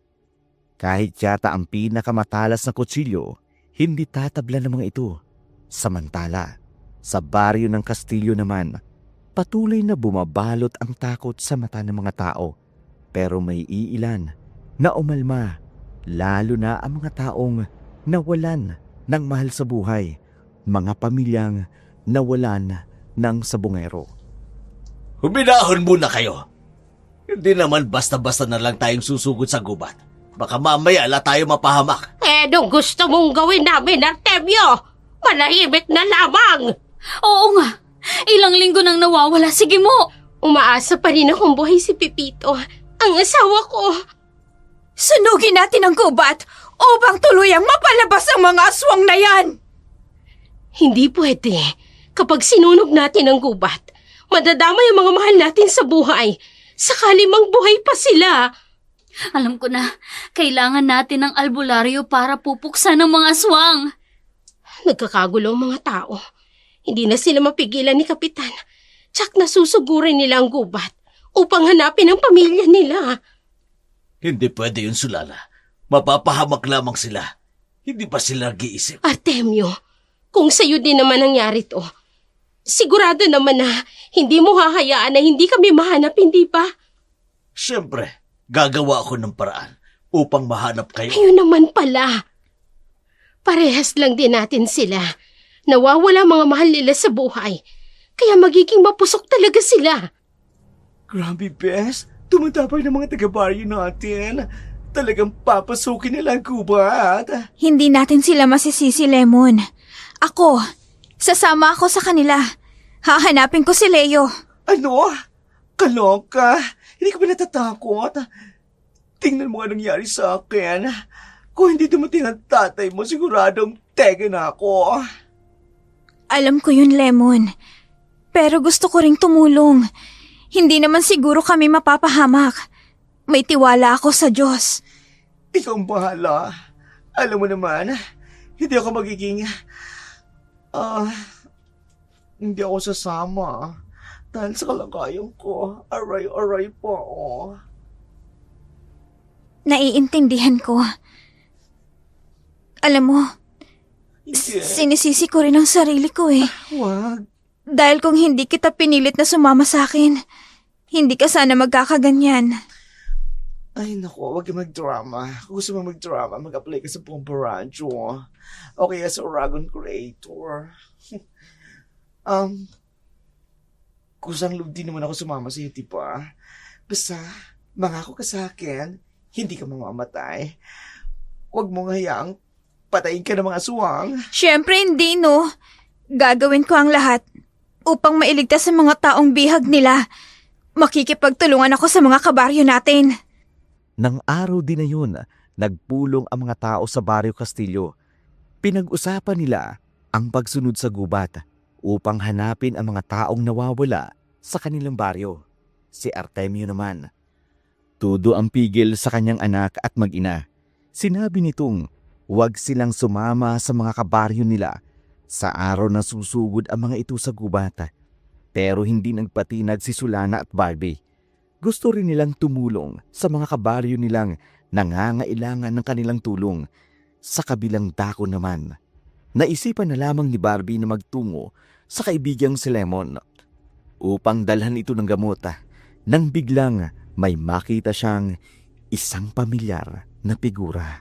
Kahit yata ang pinakamatalas na kutsilyo, hindi tatabla ng mga ito. Samantala, sa baryo ng Kastilyo naman, patuloy na bumabalot ang takot sa mata ng mga tao. Pero may iilan na umalma, lalo na ang mga taong nawalan ng mahal sa buhay, mga pamilyang nawalan ng sabungero. Huminahon muna kayo. Hindi naman basta-basta na lang tayong susugod sa gubat. Baka mamaya ala tayo mapahamak. Anong gusto mong gawin namin, Artemio? Manahimik na lamang! Oo nga! Ilang linggo nang nawawala. Sige mo! Umaasa pa rin akong buhay si Pipito, ang asawa ko. Sunugin natin ang gubat upang tuluyang mapalabas ang mga aswang na yan! Hindi pwede. Kapag sinunog natin ang gubat, madadamay ang mga mahal natin sa buhay. Sakali mang buhay pa sila. Alam ko na, kailangan natin ng albularyo para pupuksan ng mga aswang. Nagkakagulo ang mga tao. Hindi na sila mapigilan ni Kapitan. Tsak nasusugurin nila ang gubat upang hanapin ang pamilya nila. Hindi pwede yun, Sulala. Mapapahamak lamang sila. Hindi pa sila nag-iisip. Artemio, kung sa'yo din naman nangyari to, sigurado naman na hindi mo hahayaan na hindi kami mahanap, hindi ba? Siyempre, gagawa ako ng paraan upang mahanap kayo. Ayun naman pala. Parehas lang din natin sila. Nawawala mga mahal nila sa buhay. Kaya magiging mapusok talaga sila. Grabe, Bes. Tumatapay ng mga taga-baryo natin. Talagang papasukin nila ang gubat. Hindi natin sila masisisi, Lemon. Ako, sasama ako sa kanila. Hahanapin ko si Leo. Ano? Kaloka? Hindi ka ba natatakot? Tingnan mo nga nangyari sa akin. Kung hindi dumating ang tatay mo, siguradong tega na ako. Alam ko yun, Lemon. Pero gusto ko ring tumulong. Hindi naman siguro kami mapapahamak. May tiwala ako sa Diyos. Ikaw ang bahala. Alam mo naman, hindi ako magiging... hindi ako sasama. Dahil sa kalagayan ko, aray-aray po ako. Naiintindihan ko. Alam mo, Hindi. sinisisi ko rin ang sarili ko eh. Wag. Dahil kung hindi kita pinilit na sumama sa akin, hindi ka sana magkakaganyan. Ay, naku, wag ka mag-drama. Kung gusto mo mag-drama, mag-apply ka sa Pomparancho. O kaya sa Oragon Creator. Kusang loob din naman ako sumama sa iyo, diba? Basta, mangako ka sa akin, hindi ka mamamatay. Huwag mong hayaang patayin ka ng mga aswang. Siyempre hindi, no? Gagawin ko ang lahat upang mailigtas sa mga taong bihag nila. Makikipagtulungan ako sa mga kabaryo natin. Nang araw din na yun, nagpulong ang mga tao sa Barrio Castillo. Pinag-usapan nila ang pagsunod sa gubat upang hanapin ang mga taong nawawala sa kanilang baryo. Si Artemio naman, todo ang pigil sa kanyang anak at mag-ina. Sinabi nitong huwag silang sumama sa mga kabaryo nila sa araw na susugod ang mga ito sa gubat. Pero hindi nagpatinag si Sulana at Barbie. Gusto rin nilang tumulong sa mga kabaryo nilang nangangailangan ng kanilang tulong. Sa kabilang dako naman, naisipan na lamang ni Barbie na magtungo sa kaibigang si Lemon upang dalhan ito ng gamot nang biglang may makita siyang isang pamilyar na figura.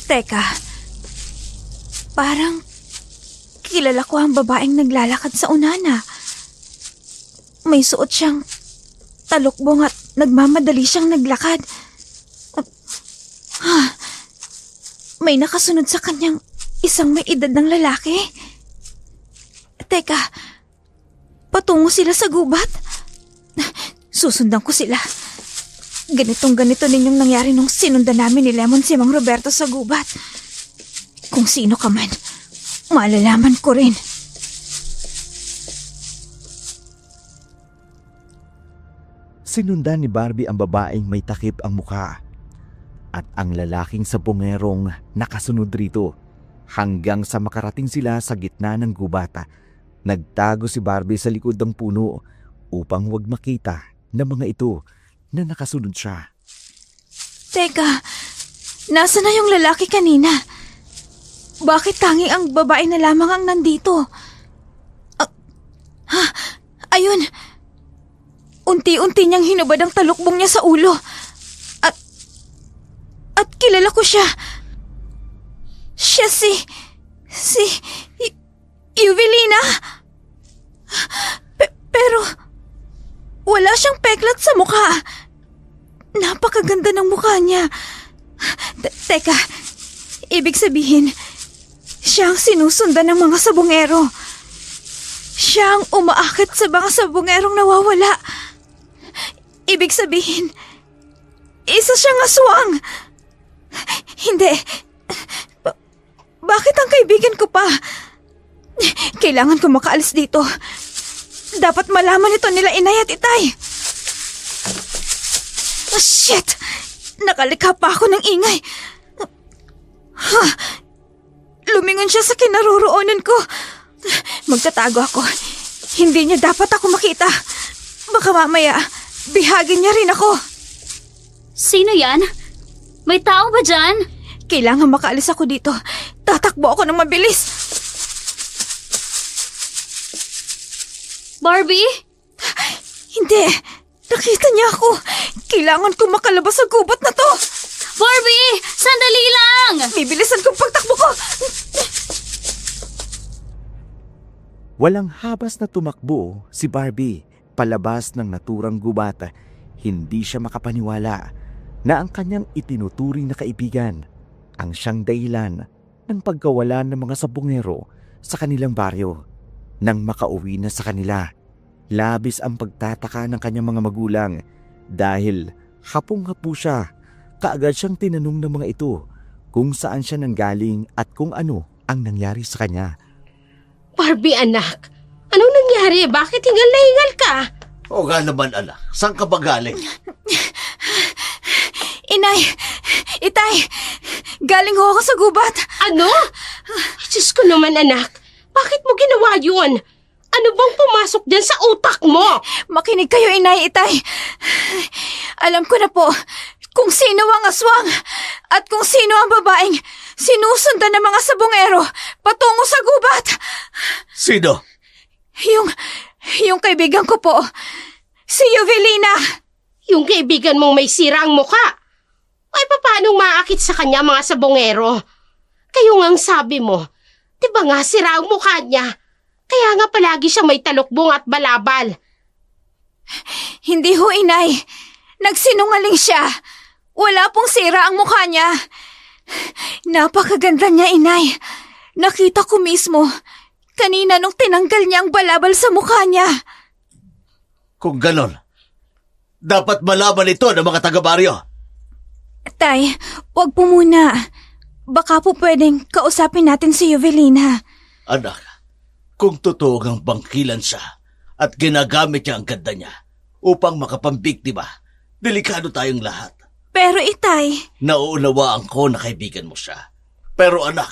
Teka, parang kilala ko ang babaeng naglalakad sa unana. May suot siyang talukbong at nagmamadali siyang naglakad. May nakasunod sa kanyang isang may edad ng lalaki. Teka, patungo sila sa gubat. Susundan ko sila. Ganitong-ganito ninyong nangyari nung sinundan namin ni Lemon si Mang Roberto sa gubat. Kung sino ka man, malalaman ko rin. Sinundan ni Barbie ang babaeng may takip ang mukha at ang lalaking sabongerong nakasunod rito hanggang sa makarating sila sa gitna ng gubata. Nagtago si Barbie sa likod ng puno upang huwag makita ng mga ito na nakasunod siya. Teka, nasa na yung lalaki kanina? Bakit tanging ang babae na lamang ang nandito? Ayun! Unti-unti niyang hinubad ang talukbong niya sa ulo. At kilala ko siya. Siya si Evelina. Pero wala siyang peklat sa mukha. Napakaganda ng mukha niya. Teka, ibig sabihin, siya ang sinusundan ng mga sabongero. Siya ang umaakit sa mga sabongerong nawawala. Ibig sabihin, isa siyang aswang. Hindi. Bakit ang kaibigan ko pa? Kailangan ko makaalis dito. Dapat malaman ito nila inay at itay. Oh, shit! Nakalikha pa ako ng ingay. Lumingon siya sa kinaroroonan ko. Magtatago ako. Hindi niya dapat ako makita. Baka mamaya, bihagin niya rin ako. Sino yan? May tao ba dyan? Kailangan makaalis ako dito. Tatakbo ako ng mabilis. Barbie? Hindi. Nakita niya ako. Kailangan ko makalabas sa gubat na to. Barbie! Sandali lang! Bibilisan kong pagtakbo ko. Walang habas na tumakbo si Barbie palabas ng naturang gubat. Hindi siya makapaniwala na ang kanyang itinuturing na kaibigan ang siyang dahilan ng pagkawala ng mga sabongero sa kanilang baryo. Nang makauwi na sa kanila, labis ang pagtataka ng kanyang mga magulang dahil hapong-hapo siya. Kaagad siyang tinanong ng mga ito kung saan siya nanggaling at kung ano ang nangyari sa kanya. Barbie, anak. Anong nangyari? Bakit hingal na hingal ka? O nga naman, anak. Saan ka ba galing? Inay! Itay! Galing ho ako sa gubat. Ano? Diyos ko naman, anak. Bakit mo ginawa yun? Ano bang pumasok dyan sa utak mo? Makinig kayo, inay, itay. Alam ko na po kung sino ang aswang at kung sino ang babaeng sinusundan ng mga sabongero patungo sa gubat. Sino? Yung kaibigan ko po, si Yuvelina. Yung kaibigan mong may sirang mukha. Ay, paano maakit sa kanya mga sabongero? Kayo nga ang sabi mo, di ba nga sira ang mukha niya? Kaya nga palagi siyang may talukbong at balabal. Hindi ho, inay. Nagsinungaling siya. Wala pong sira ang mukha niya. Napakaganda niya, inay. Nakita ko mismo. Kanina nung tinanggal niya ang balabal sa mukha niya. Kung ganon, dapat malaman ito ng mga taga-baryo. Tay, wag po muna. Baka po pwedeng kausapin natin si Yuvelina. Anak, kung totoo ang bangkilan siya at ginagamit niya ang ganda niya upang makapambiktima, delikado tayong lahat. Pero itay, Nauunawaan ko na kaibigan mo siya. Pero anak,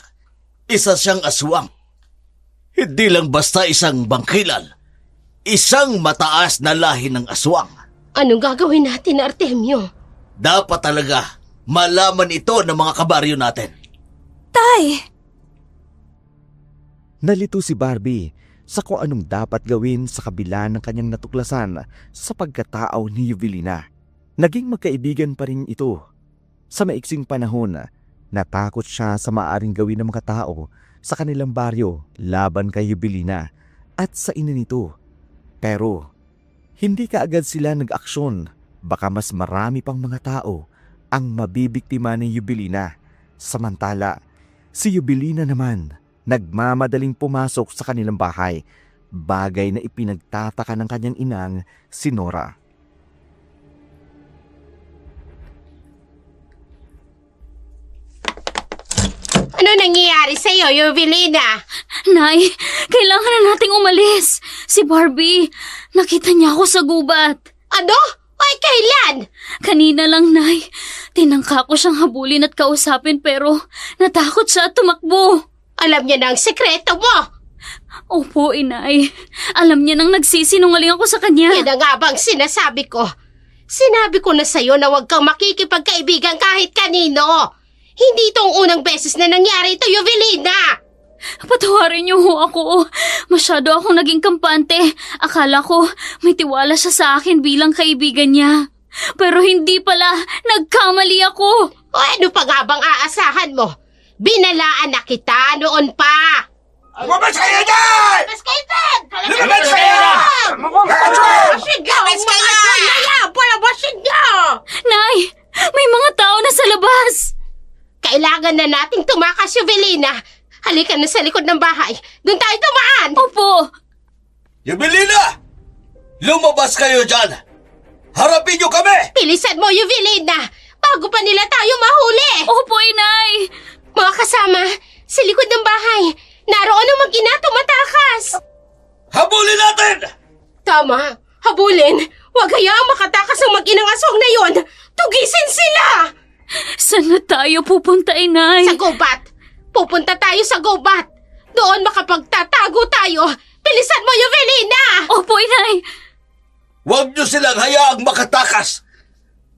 isa siyang aswang. Hindi lang basta isang bangkilan. Isang mataas na lahi ng aswang. Anong gagawin natin, Artemio? Dapat talaga malaman ito ng mga kabaryo natin. tay! Nalito si Barbie sa kung anong dapat gawin sa kabila ng kanyang natuklasan sa pagkatao ni Yuvelina. Naging magkaibigan pa rin ito. Sa maiksing panahon, natakot siya sa maaring gawin ng mga tao sa kanilang baryo laban kay Yuvelina at sa ina nito. Pero hindi kaagad sila nag-aksyon. Baka mas marami pang mga tao ang mabibiktima ni Yuvelina. Samantala, si Yuvelina naman nagmamadaling pumasok sa kanilang bahay, bagay na ipinagtataka ng kanyang inang si Nora. Ano nangyayari sa'yo, Yuvelina? Nay, kailangan na nating umalis. Si Barbie, nakita niya ako sa gubat. Ano? Ay, kailan? Kanina lang, Nay. Tinangka ko siyang habulin at kausapin pero natakot siya at tumakbo. Alam niya na ang sekreto mo. Opo, Inay. Alam niya nang nagsisinungaling ako sa kanya. Yan ang nga bang sinasabi ko. Sinabi ko na sa'yo na huwag kang makikipagkaibigan kahit kanino. Hindi itong unang beses na nangyari ito, Yuvelina. Patawarin niyo ho ako. Masyado akong naging kampante. Akala ko may tiwala siya sa akin bilang kaibigan niya. Pero hindi pala. Nagkamali ako. O ano pa nga bang aasahan mo? Binalaan na kita noon pa. Lumabas kayo dyan! Mas kaitan! Lumabas kayo! Palabasin niyo! Mga sunaya! Palabasin niyo! Nay, may mga tao na sa labas. Kailangan na nating tumakas, Yuvelina. Halika na sa likod ng bahay. Doon tayo tumaan. Opo. Yuvelina! Lumabas kayo dyan! Harapin niyo kami! Bilisan mo, Yuvelina. Bago pa nila tayo mahuli. Opo, Inay. Mga kasama, sa likod ng bahay. Naroon ang mag-ina tumatakas. Habulin natin! Tama. Habulin. Huwag hayaang makatakas ang mag-inang aswang na yon. Tugisin sila! Saan na tayo pupunta, Inay? Sa gubat. Pupunta tayo sa gubat. Doon makapagtatago tayo. Bilisan mo, Yuvelina! Opo, Inay. Huwag niyo silang hayaang makatakas.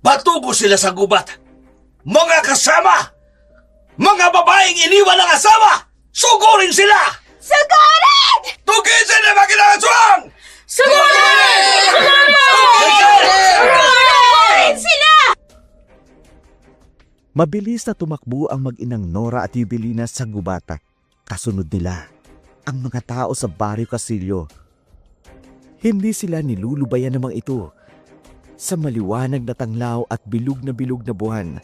Patugo sila sa gubat. Mga kasama! Mga babaeng iniwan ng asawa! Sugurin sila! Sugurin! Tugisin na mag-inang aswang! Sugurin! Sugurin sila! Mabilis na tumakbo ang mag-inang Nora at Yuvelina sa gubata. Kasunod nila ang mga tao sa Barrio Casillo. Hindi sila nilulubayan ng mga ito. Sa maliwanag na tanglaw at bilog na buwan,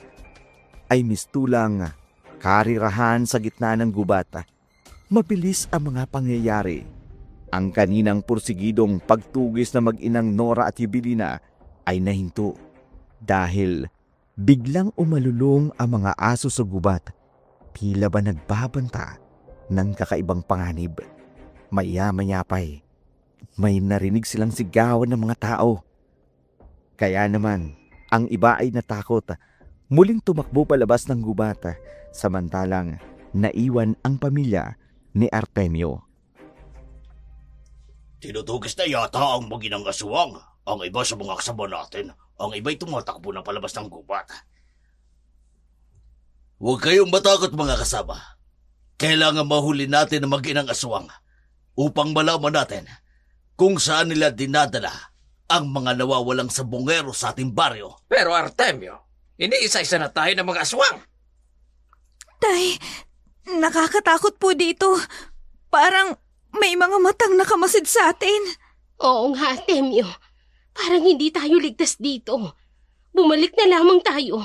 ay mistulang karirahan sa gitna ng gubata. Mabilis ang mga pangyayari. Ang kaninang pursigidong pagtugis na mag-inang Nora at Yuvelina ay nahinto dahil biglang umalulong ang mga aso sa gubat, tila ba nagbabanta ng kakaibang panganib. Maya-maya pa'y may narinig silang sigawan ng mga tao. Kaya naman, ang iba ay natakot. Muling tumakbo palabas ng gubat, samantalang naiwan ang pamilya ni Artemio. Tinutugis na yata ang mag-inang aswang. Ang iba sa mga kasama natin. Ang iba'y tumatakbo ng palabas ng gubat. Huwag kayong matakot mga kasama. Kailangan mahuli natin ang mag-inang aswang upang malaman natin kung saan nila dinadala ang mga nawawalang sabongero sa ating baryo. Pero Artemio, iniisa-isa na tayo ng mga aswang. Tay, nakakatakot po dito. Parang may mga matang nakamasid sa atin. Oo nga, Artemio. Parang hindi tayo ligtas dito. Bumalik na lamang tayo.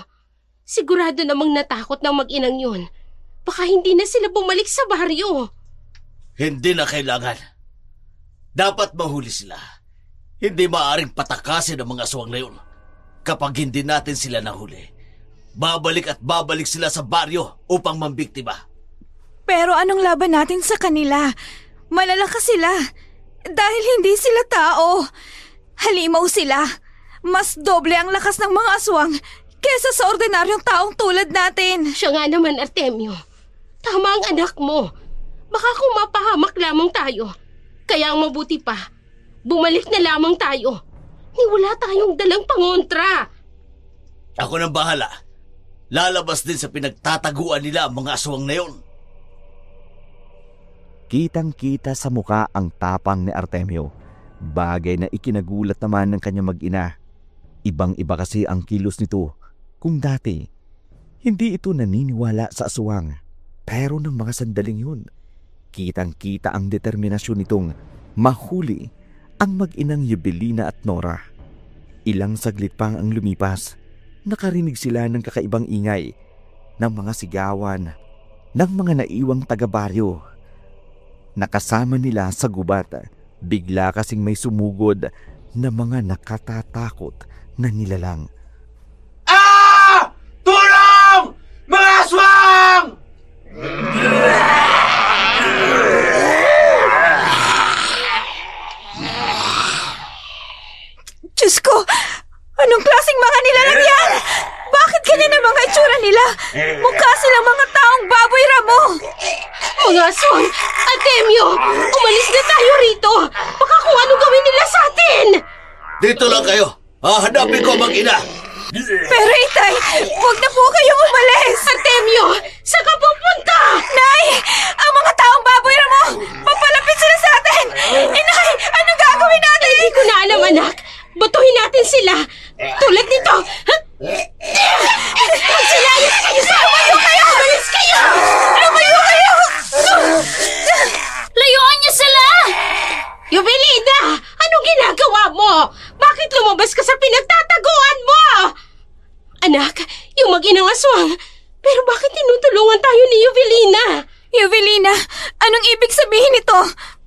Sigurado namang natakot ng mag-inang yun. Baka hindi na sila bumalik sa baryo. Hindi na kailangan. Dapat mahuli sila. Hindi maaaring patakasin ang mga aswang na yun. Kapag hindi natin sila nahuli, babalik at babalik sila sa baryo upang mambiktima. Pero anong laban natin sa kanila? Malalakas sila. Dahil hindi sila tao. Halimaw sila. Mas doble ang lakas ng mga aswang kesa sa ordinaryong taong tulad natin. Siya nga naman, Artemio. Tama ang anak mo. Baka kung mapahamak lamang tayo. Kaya ang mabuti pa, bumalik na lamang tayo. Ni wala tayong dalang pangontra. Ako nang bahala. Lalabas din sa pinagtataguan nila ang mga aswang na yun. Kitang-kita sa muka ang tapang ni Artemio. Bagay na ikinagulat naman ng kanyang mag-ina. Ibang-iba kasi ang kilos nito. Kung dati, hindi ito naniniwala sa aswang. Pero ng mga sandaling yun, kitang-kita ang determinasyon nitong mahuli ang mag-inang Evelina at Nora. Ilang saglit pang ang lumipas, nakarinig sila ng kakaibang ingay, ng mga sigawan, ng mga naiwang taga-baryo. Nakasama nila sa gubat, bigla kasing may sumugod na mga nakatatakot na nilalang. Ah! Tulong! Mga aswang! Diyos ko! Anong klaseng mga nilalang yan? Bakit ganyan ang mga itsura nila? Mukha silang mga taong baboy ramo. Mga aswang! Artemio! Umalis na tayo rito! Baka kung ano gawin nila sa atin! Dito lang kayo. Hahanapin ko ang mag-ina. Pero itay, huwag na po kayong umalis. Artemio! Saan ka pupunta? Nay! Ang mga taong baboy ramo! Papalapit sila sa atin! Inay! Anong gagawin natin? Hindi ko na alam, anak. Batuhin natin sila. Tulad nito. Magsilayas kayo sa lumayo kayo! Umalis kayo! Lumayo kayo! Layuan niyo sila! Evelina! Anong ginagawa mo? Bakit lumabas ka sa pinagtataguan mo? Anak, yung mag-inang aswang. Pero bakit tinutulungan tayo ni Evelina? Evelina, anong ibig sabihin nito?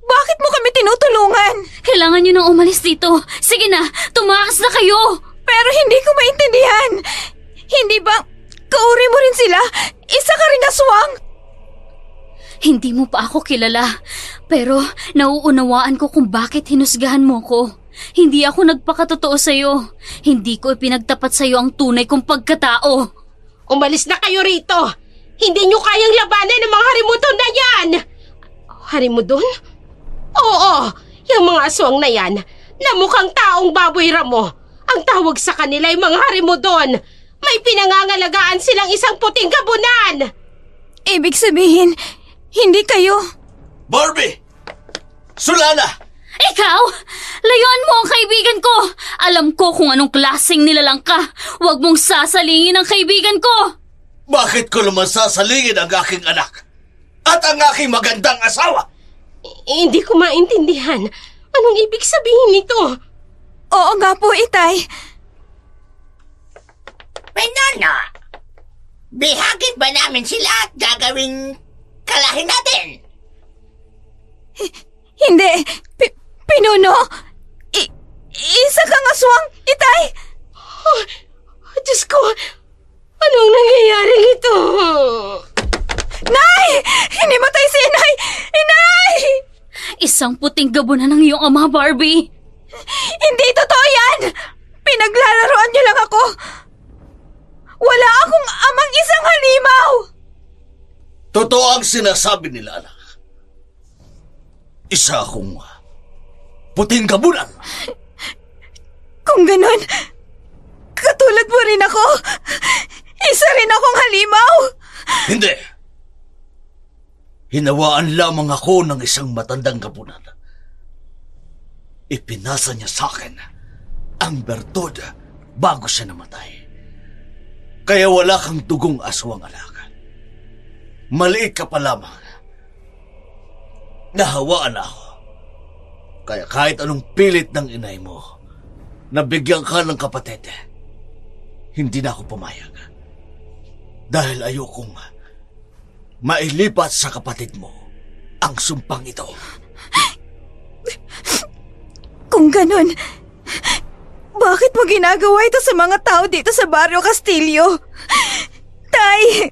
Bakit mo kami tinutulungan? Kailangan niyo nang umalis dito. Sige na, tumakas na kayo! Pero hindi ko maintindihan. Hindi ba kauri mo rin sila? Isa ka rin aswang? Hindi mo pa ako kilala, pero nauunawaan ko kung bakit hinusgahan mo ko. Hindi ako nagpakatotoo sa'yo. Hindi ko ipinagtapat sa'yo ang tunay kong pagkatao. Umalis na kayo rito. Hindi nyo kayang labanan ng mga harimudon na yan. Harimudon? Oo, yung mga aswang na yan na mukhang taong baboy ramo. Ang tawag sa kanila ay mga harimudon. May pinangangalagaan silang isang puting gabunan. Ibig sabihin, hindi kayo. Barbie! Sulana! Ikaw! Layuan mo ang kaibigan ko! Alam ko kung anong klaseng nilalang ka. Huwag mong sasalingin ang kaibigan ko! Bakit ko naman sasalingin ang aking anak? At ang aking magandang asawa? Hindi ko maintindihan. Anong ibig sabihin nito? Oo nga po, itay. Penana! Bihagin ba namin sila at gagawing kalahin natin? Hindi. Pinuno. Isa kang aswang, itay. Oh, Diyos ko, anong nangyayari ito? Nay! Hinimatay si inay! Inay! Isang puting gabunan ng iyong ama, Barbie. Hindi totoo yan! Pinaglalaroan niyo lang ako. Wala akong amang isang halimaw. Totoo ang sinasabi nila, anak. Isa akong puting gabunan. Kung ganun, katulad mo rin ako. Isa rin akong halimaw. Hindi. Hinawaan lamang ako ng isang matandang gapunan. Ipinasa niya sa akin ang bertud bago siya namatay. Kaya wala kang dugong aswang, anak. Maliit ka pa lamang. Nahawaan ako. Kaya kahit anong pilit ng inay mo, nabigyan ka ng kapatid, hindi na ako pumayag. Dahil ayokong mailipat sa kapatid mo ang sumpang ito. Kung ganun, bakit mo ginagawa ito sa mga tao dito sa Barrio Castillo? Tay,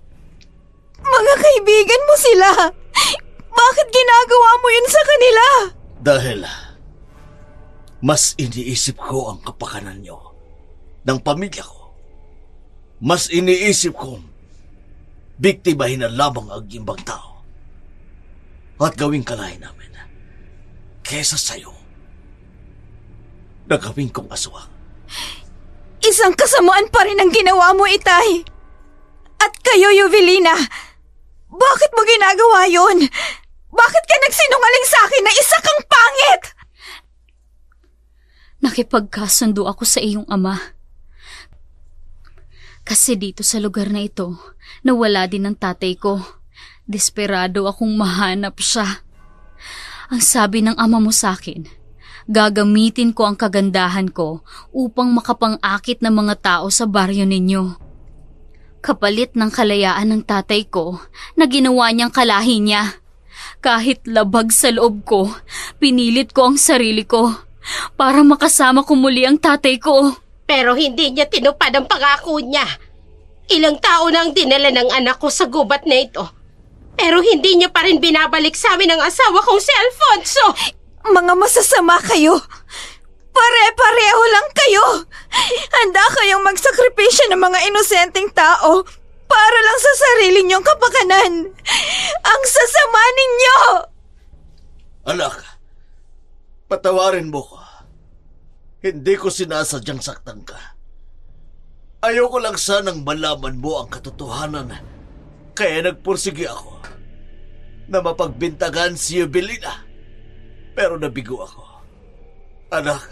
mga kaibigan mo sila. Bakit ginagawa mo yun sa kanila? Dahil mas iniisip ko ang kapakanan nyo ng pamilya ko. Mas iniisip kong biktimahin na lamang ang ibang tao at gawing kalahin namin kesa sa'yo na gawin kong aswang. Isang kasamaan pa rin ang ginawa mo, Itay. At kayo, Yuvelina, bakit mo ginagawa yun? Bakit ka nagsinungaling sa akin na isa kang pangit? Nakipagkasundo ako sa iyong ama. Kasi dito sa lugar na ito, nawala din ang tatay ko. Desperado akong mahanap siya. Ang sabi ng ama mo sa akin, gagamitin ko ang kagandahan ko upang makapang-akit ng mga tao sa baryo ninyo. Kapalit ng kalayaan ng tatay ko na ginawa niyang kalahi niya. Kahit labag sa loob ko, pinilit ko ang sarili ko para makasama ko muli ang tatay ko. Pero hindi niya tinupad ang pangako niya. Ilang taon na ang dinala ng anak ko sa gubat na ito. Pero hindi niya pa rin binabalik sa amin ang asawa kong si Alfonso. Mga masasama kayo. Pare-pareho lang kayo. Handa kayong magsakripisyo ng mga inosenteng tao para lang sa sarili niyong kapakanan. Ang sasama ninyo! Anak, patawarin mo ko. Hindi ko sinasadyang saktan ka. Ayoko lang sanang malaman mo ang katotohanan. Kaya nagpursige ako na mapagbintagan si Yuvelina. Pero nabigo ako. Anak,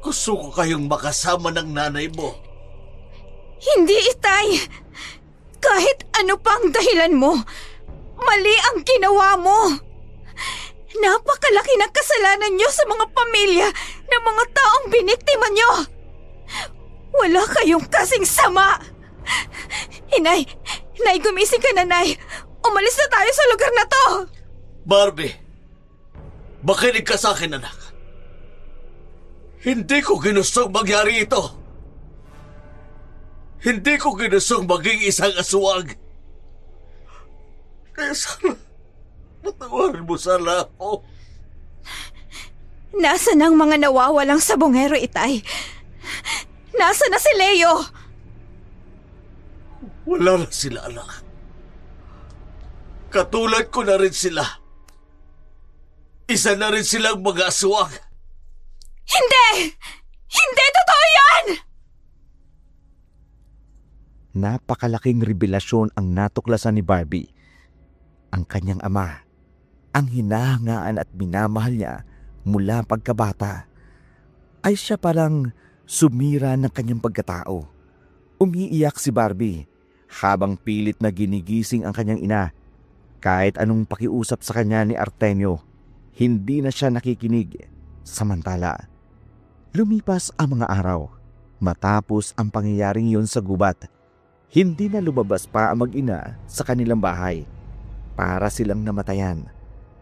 gusto ko kayong makasama ng nanay mo. Hindi, Itay. Kahit ano pang dahilan mo, mali ang ginawa mo. Napakalaki ng kasalanan niyo sa mga pamilya ng mga taong biniktima niyo. Wala kayong kasing sama. Inay, gumising ka na, Nay. Umalis na tayo sa lugar na to. Barbie, makinig ka sa akin, anak. Hindi ko ginustong mangyari ito. Hindi ko ginustong maging isang aswang. Kaya sana, patawarin mo sana ako. Nasaan ang mga nawawalang sabongero, Itay? Nasaan na si Leo? Wala na sila, anak. Katulad ko na rin sila. Isa na rin silang mga aswang. Hindi! Hindi totoo yan! Napakalaking revelasyon ang natuklasan ni Barbie. Ang kanyang ama, ang hinahangaan at minamahal niya mula pagkabata, ay siya parang sumira ng kanyang pagkatao. Umiiyak si Barbie habang pilit na ginigising ang kanyang ina. Kahit anong pakiusap sa kanya ni Artemio, hindi na siya nakikinig. Samantala, lumipas ang mga araw. Matapos ang pangyayaring yun sa gubat, hindi na lumabas pa ang mag-ina sa kanilang bahay. Para silang namatayan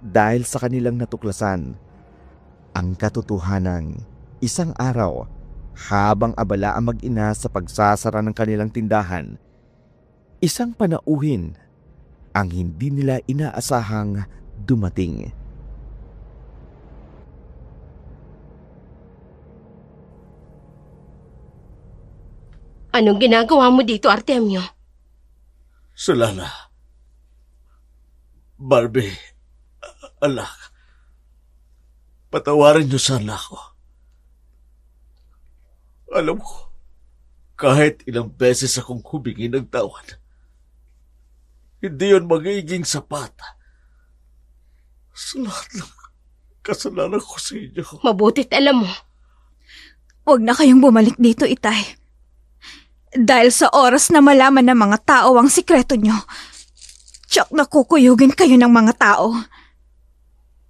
dahil sa kanilang natuklasan ang katotohanan. Isang araw, habang abala ang mag-ina sa pagsasara ng kanilang tindahan, isang panauhin ang hindi nila inaasahang dumating. Anong ginagawa mo dito, Artemio? Sulala. Barbie, anak, patawarin niyo sana ako. Alam ko, kahit ilang beses akong humingi ng tawad, hindi yun magiging sapat sa lahat ng kasalanan ko sa inyo. Mabutit alam mo, Huwag na kayong bumalik dito, Itay. Dahil sa oras na malaman ng mga tao ang sikreto nyo, tsak na kukuyugin kayo ng mga tao.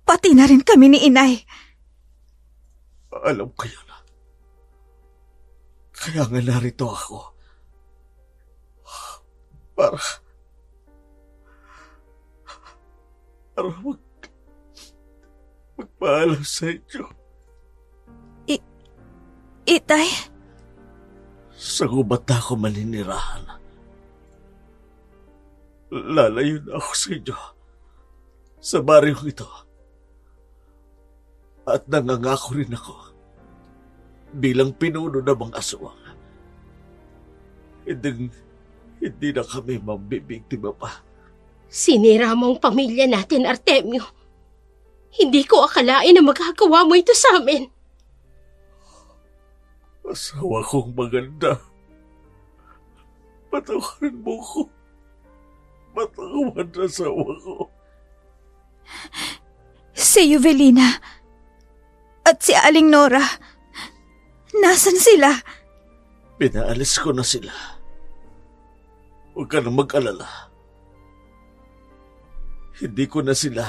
Pati na rin kami ni Inay. Alam ko yun. Kaya nga narito ako. Para magpaalam sa inyo. Itay, Sa gubat na ako maninirahan. Lalayo na ako sa inyo. Sa baryong ito. At nangangako rin ako bilang pinuno ng mga aswang. Hindi na kami mambibiktima pa. sinira mo ang pamilya natin, Artemio. Hindi ko akalain na magagawa mo ito sa amin. Asawa kong maganda. Patawarin mo ko. Patawan na asawa ko. si Yuvelina, at si Aling Nora, nasan sila? Pinaalis ko na sila. Huwag ka na mag-alala. Hindi ko na sila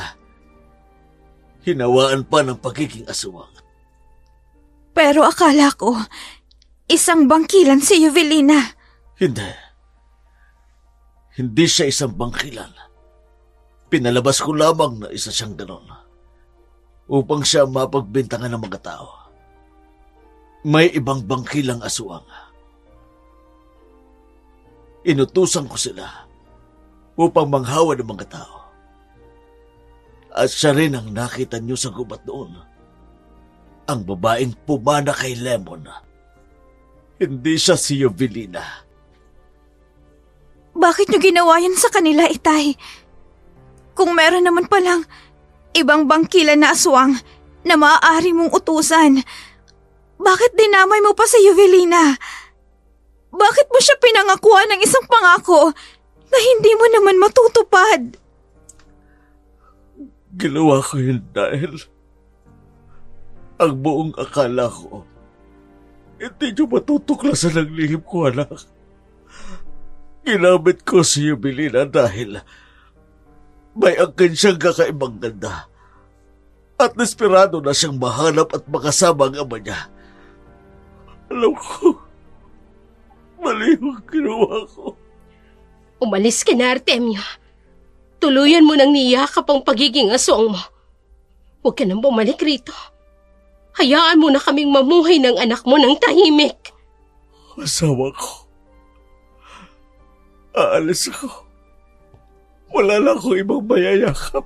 hinawaan pa ng pagiging aswang. Pero akala ko, isang bangkilan si Yuvelina. Hindi. Hindi siya isang bangkilan. Pinalabas ko lamang na isa siyang ganon upang siya mapagbintangan ng mga tao. May ibang bangkilang aswang. Inutusan ko sila upang manghawa ng mga tao. At siya rin ang nakita niyo sa gubat noon. Ang babaeng pumana kay Lemon. Hindi siya si Yuvelina. Bakit nyo ginawa yan sa kanila, Itay? Kung meron naman palang ibang bangkilan na aswang na maaari mong utusan, bakit dinamay mo pa sa Yuvelina? Bakit mo siya pinangakuan ng isang pangako na hindi mo naman matutupad? Ginawa ko yun dahil ang buong akala ko hindi niyo matutuklasan ang lihim ko, anak. Ginamit ko si Yuvelina dahil may angkin siyang kakaibang ganda at desperado na siyang mahanap at makasama ang ama niya. Alam ko, mali yung ginawa ko. Umalis ka na, Artemio. Tuluyan mo nang niyakap ang pagiging aswang mo. Huwag ka nang bumalik rito. Hayaan mo na kaming mamuhay ng anak mo ng tahimik. Asawa ko. Aalis ako. Wala na akong ibang mayayakap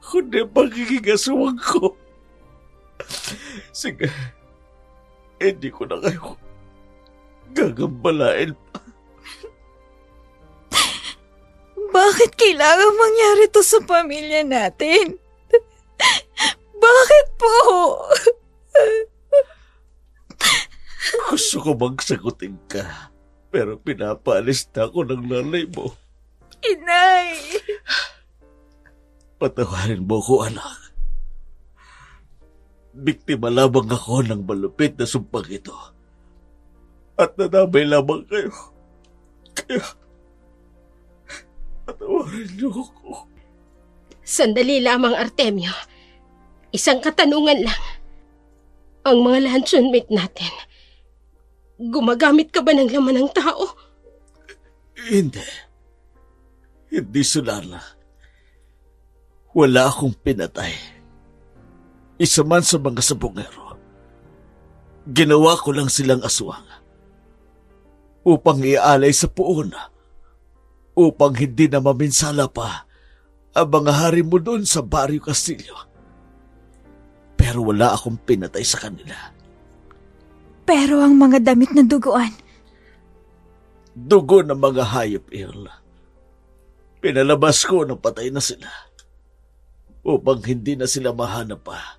kundi pagiging aswang ko. Sige, hindi ko na kayo gagambalain pa. Bakit kailangan mangyari to sa pamilya natin? Bakit po? Gusto ko magsagutin ka, pero pinapaalis na ako ng nanay mo. Inay! Patawarin mo ko, anak. Biktima lamang ako ng malupit na sumpang ito. At nadamay lamang kayo. Kaya, patawarin niyo ako. Sandali lamang, Artemio. Isang katanungan lang. Ang mga luncheon-mate natin, gumagamit ka ba ng laman ng tao? Hindi. Hindi, Sulana. Wala akong pinatay. Isa man sa mga sabongero. Ginawa ko lang silang aswang upang ialay sa puon, upang hindi na maminsala pa ang mga hari mo doon sa Barrio Castillo. Pero wala akong pinatay sa kanila. Pero ang mga damit na duguan, Dugo ng mga hayop, Il. Pinalabas ko nang patay na sila upang hindi na sila mahanap pa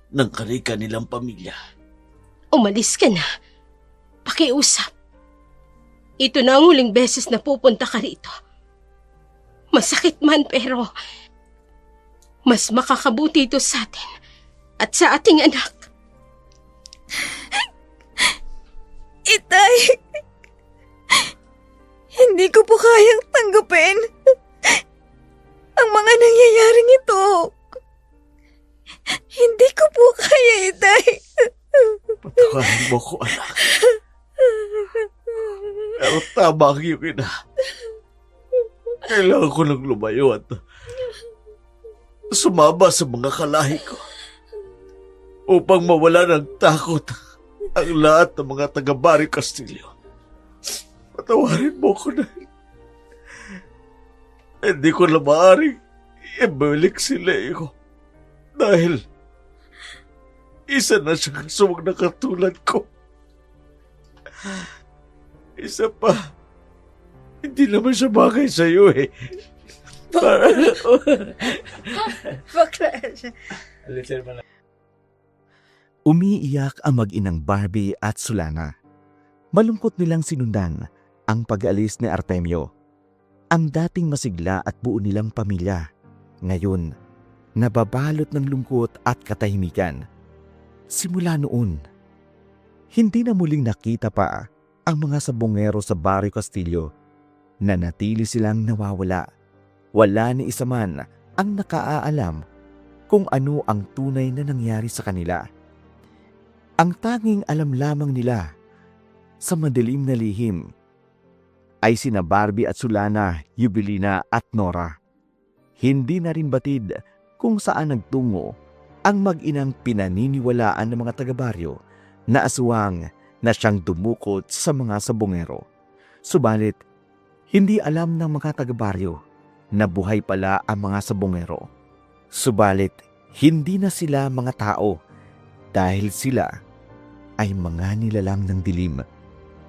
ng karika nilang pamilya. Umalis ka na. Pakiusap. Ito na ang huling beses na pupunta ka rito. Masakit man pero mas makakabuti ito sa atin at sa ating anak. Itay, hindi ko po kayang tanggapin ang mga nangyayaring ito. Hindi ko po kaya, Itay. Patawarin mo ko, anak. Pero tama ang iyong ina. Kailangan ko lang lumayo at sumama sa mga kalahi ko upang mawala ng takot ang lahat ng mga taga-Barrio Castillo. Patawarin mo ko na. Hindi ko na maaaring ibalik sila ko dahil isa na siyang aswang na katulad ko. Isa pa, hindi naman siya bagay sa'yo eh. Bakla siya. Umiiyak ang mag-inang Barbie at Sulana. Malungkot nilang sinundan ang pag-alis ni Artemio. Ang dating masigla at buo nilang pamilya, ngayon, nababalot ng lungkot at katahimikan. Simula noon, hindi na muling nakita pa ang mga sabongero sa Barrio Castillo. Nanatili silang nawawala. Wala ni isa man ang nakaaalam kung ano ang tunay na nangyari sa kanila. Ang tanging alam lamang nila sa madilim na lihim ay sina Barbie at Sulana, Yubilina at Nora. Hindi na rin batid kung saan nagtungo ang mag-inang pinaniniwalaan ng mga taga-baryo na aswang na siyang dumukot sa mga sabongero. Subalit, hindi alam ng mga taga-baryo na buhay pala ang mga sabongero. Subalit, hindi na sila mga tao dahil sila ay mga nilalang ng dilim.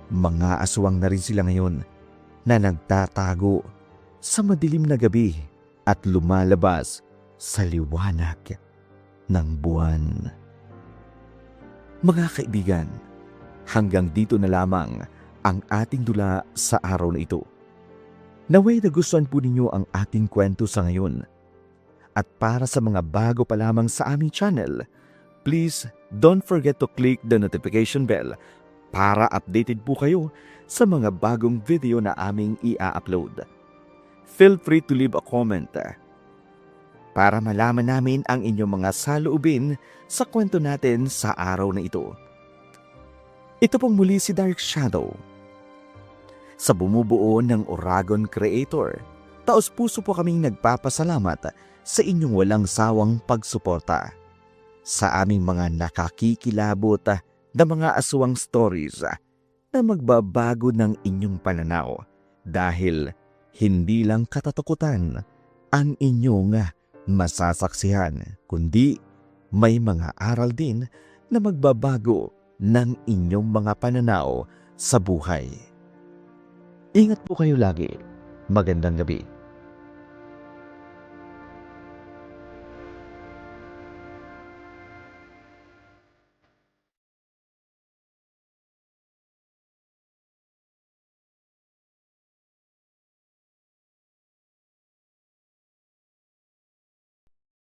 Mga aswang na rin sila ngayon na nagtatago sa madilim na gabi at lumalabas sa liwanag ng buwan. Mga kaibigan, hanggang dito na lamang ang ating dula sa araw na ito. Naway nagustuhan po ninyo ang ating kwento sa ngayon. At para sa mga bago pa lamang sa aming channel, please don't forget to click the notification bell para updated po kayo sa mga bagong video na aming i-upload. Feel free to leave a comment para malaman namin ang inyong mga saloobin sa kwento natin sa araw na ito. Ito pong muli si Dark Shadow. Sa bumubuo ng Oragon Creator, taos-puso po kaming nagpapasalamat sa inyong walang sawang pagsuporta sa aming mga nakakikilabot na mga aswang stories na magbabago ng inyong pananaw dahil hindi lang katatakutan ang inyong masasaksihan, kundi may mga aral din na magbabago ng inyong mga pananaw sa buhay. Ingat po kayo lagi. Magandang gabi.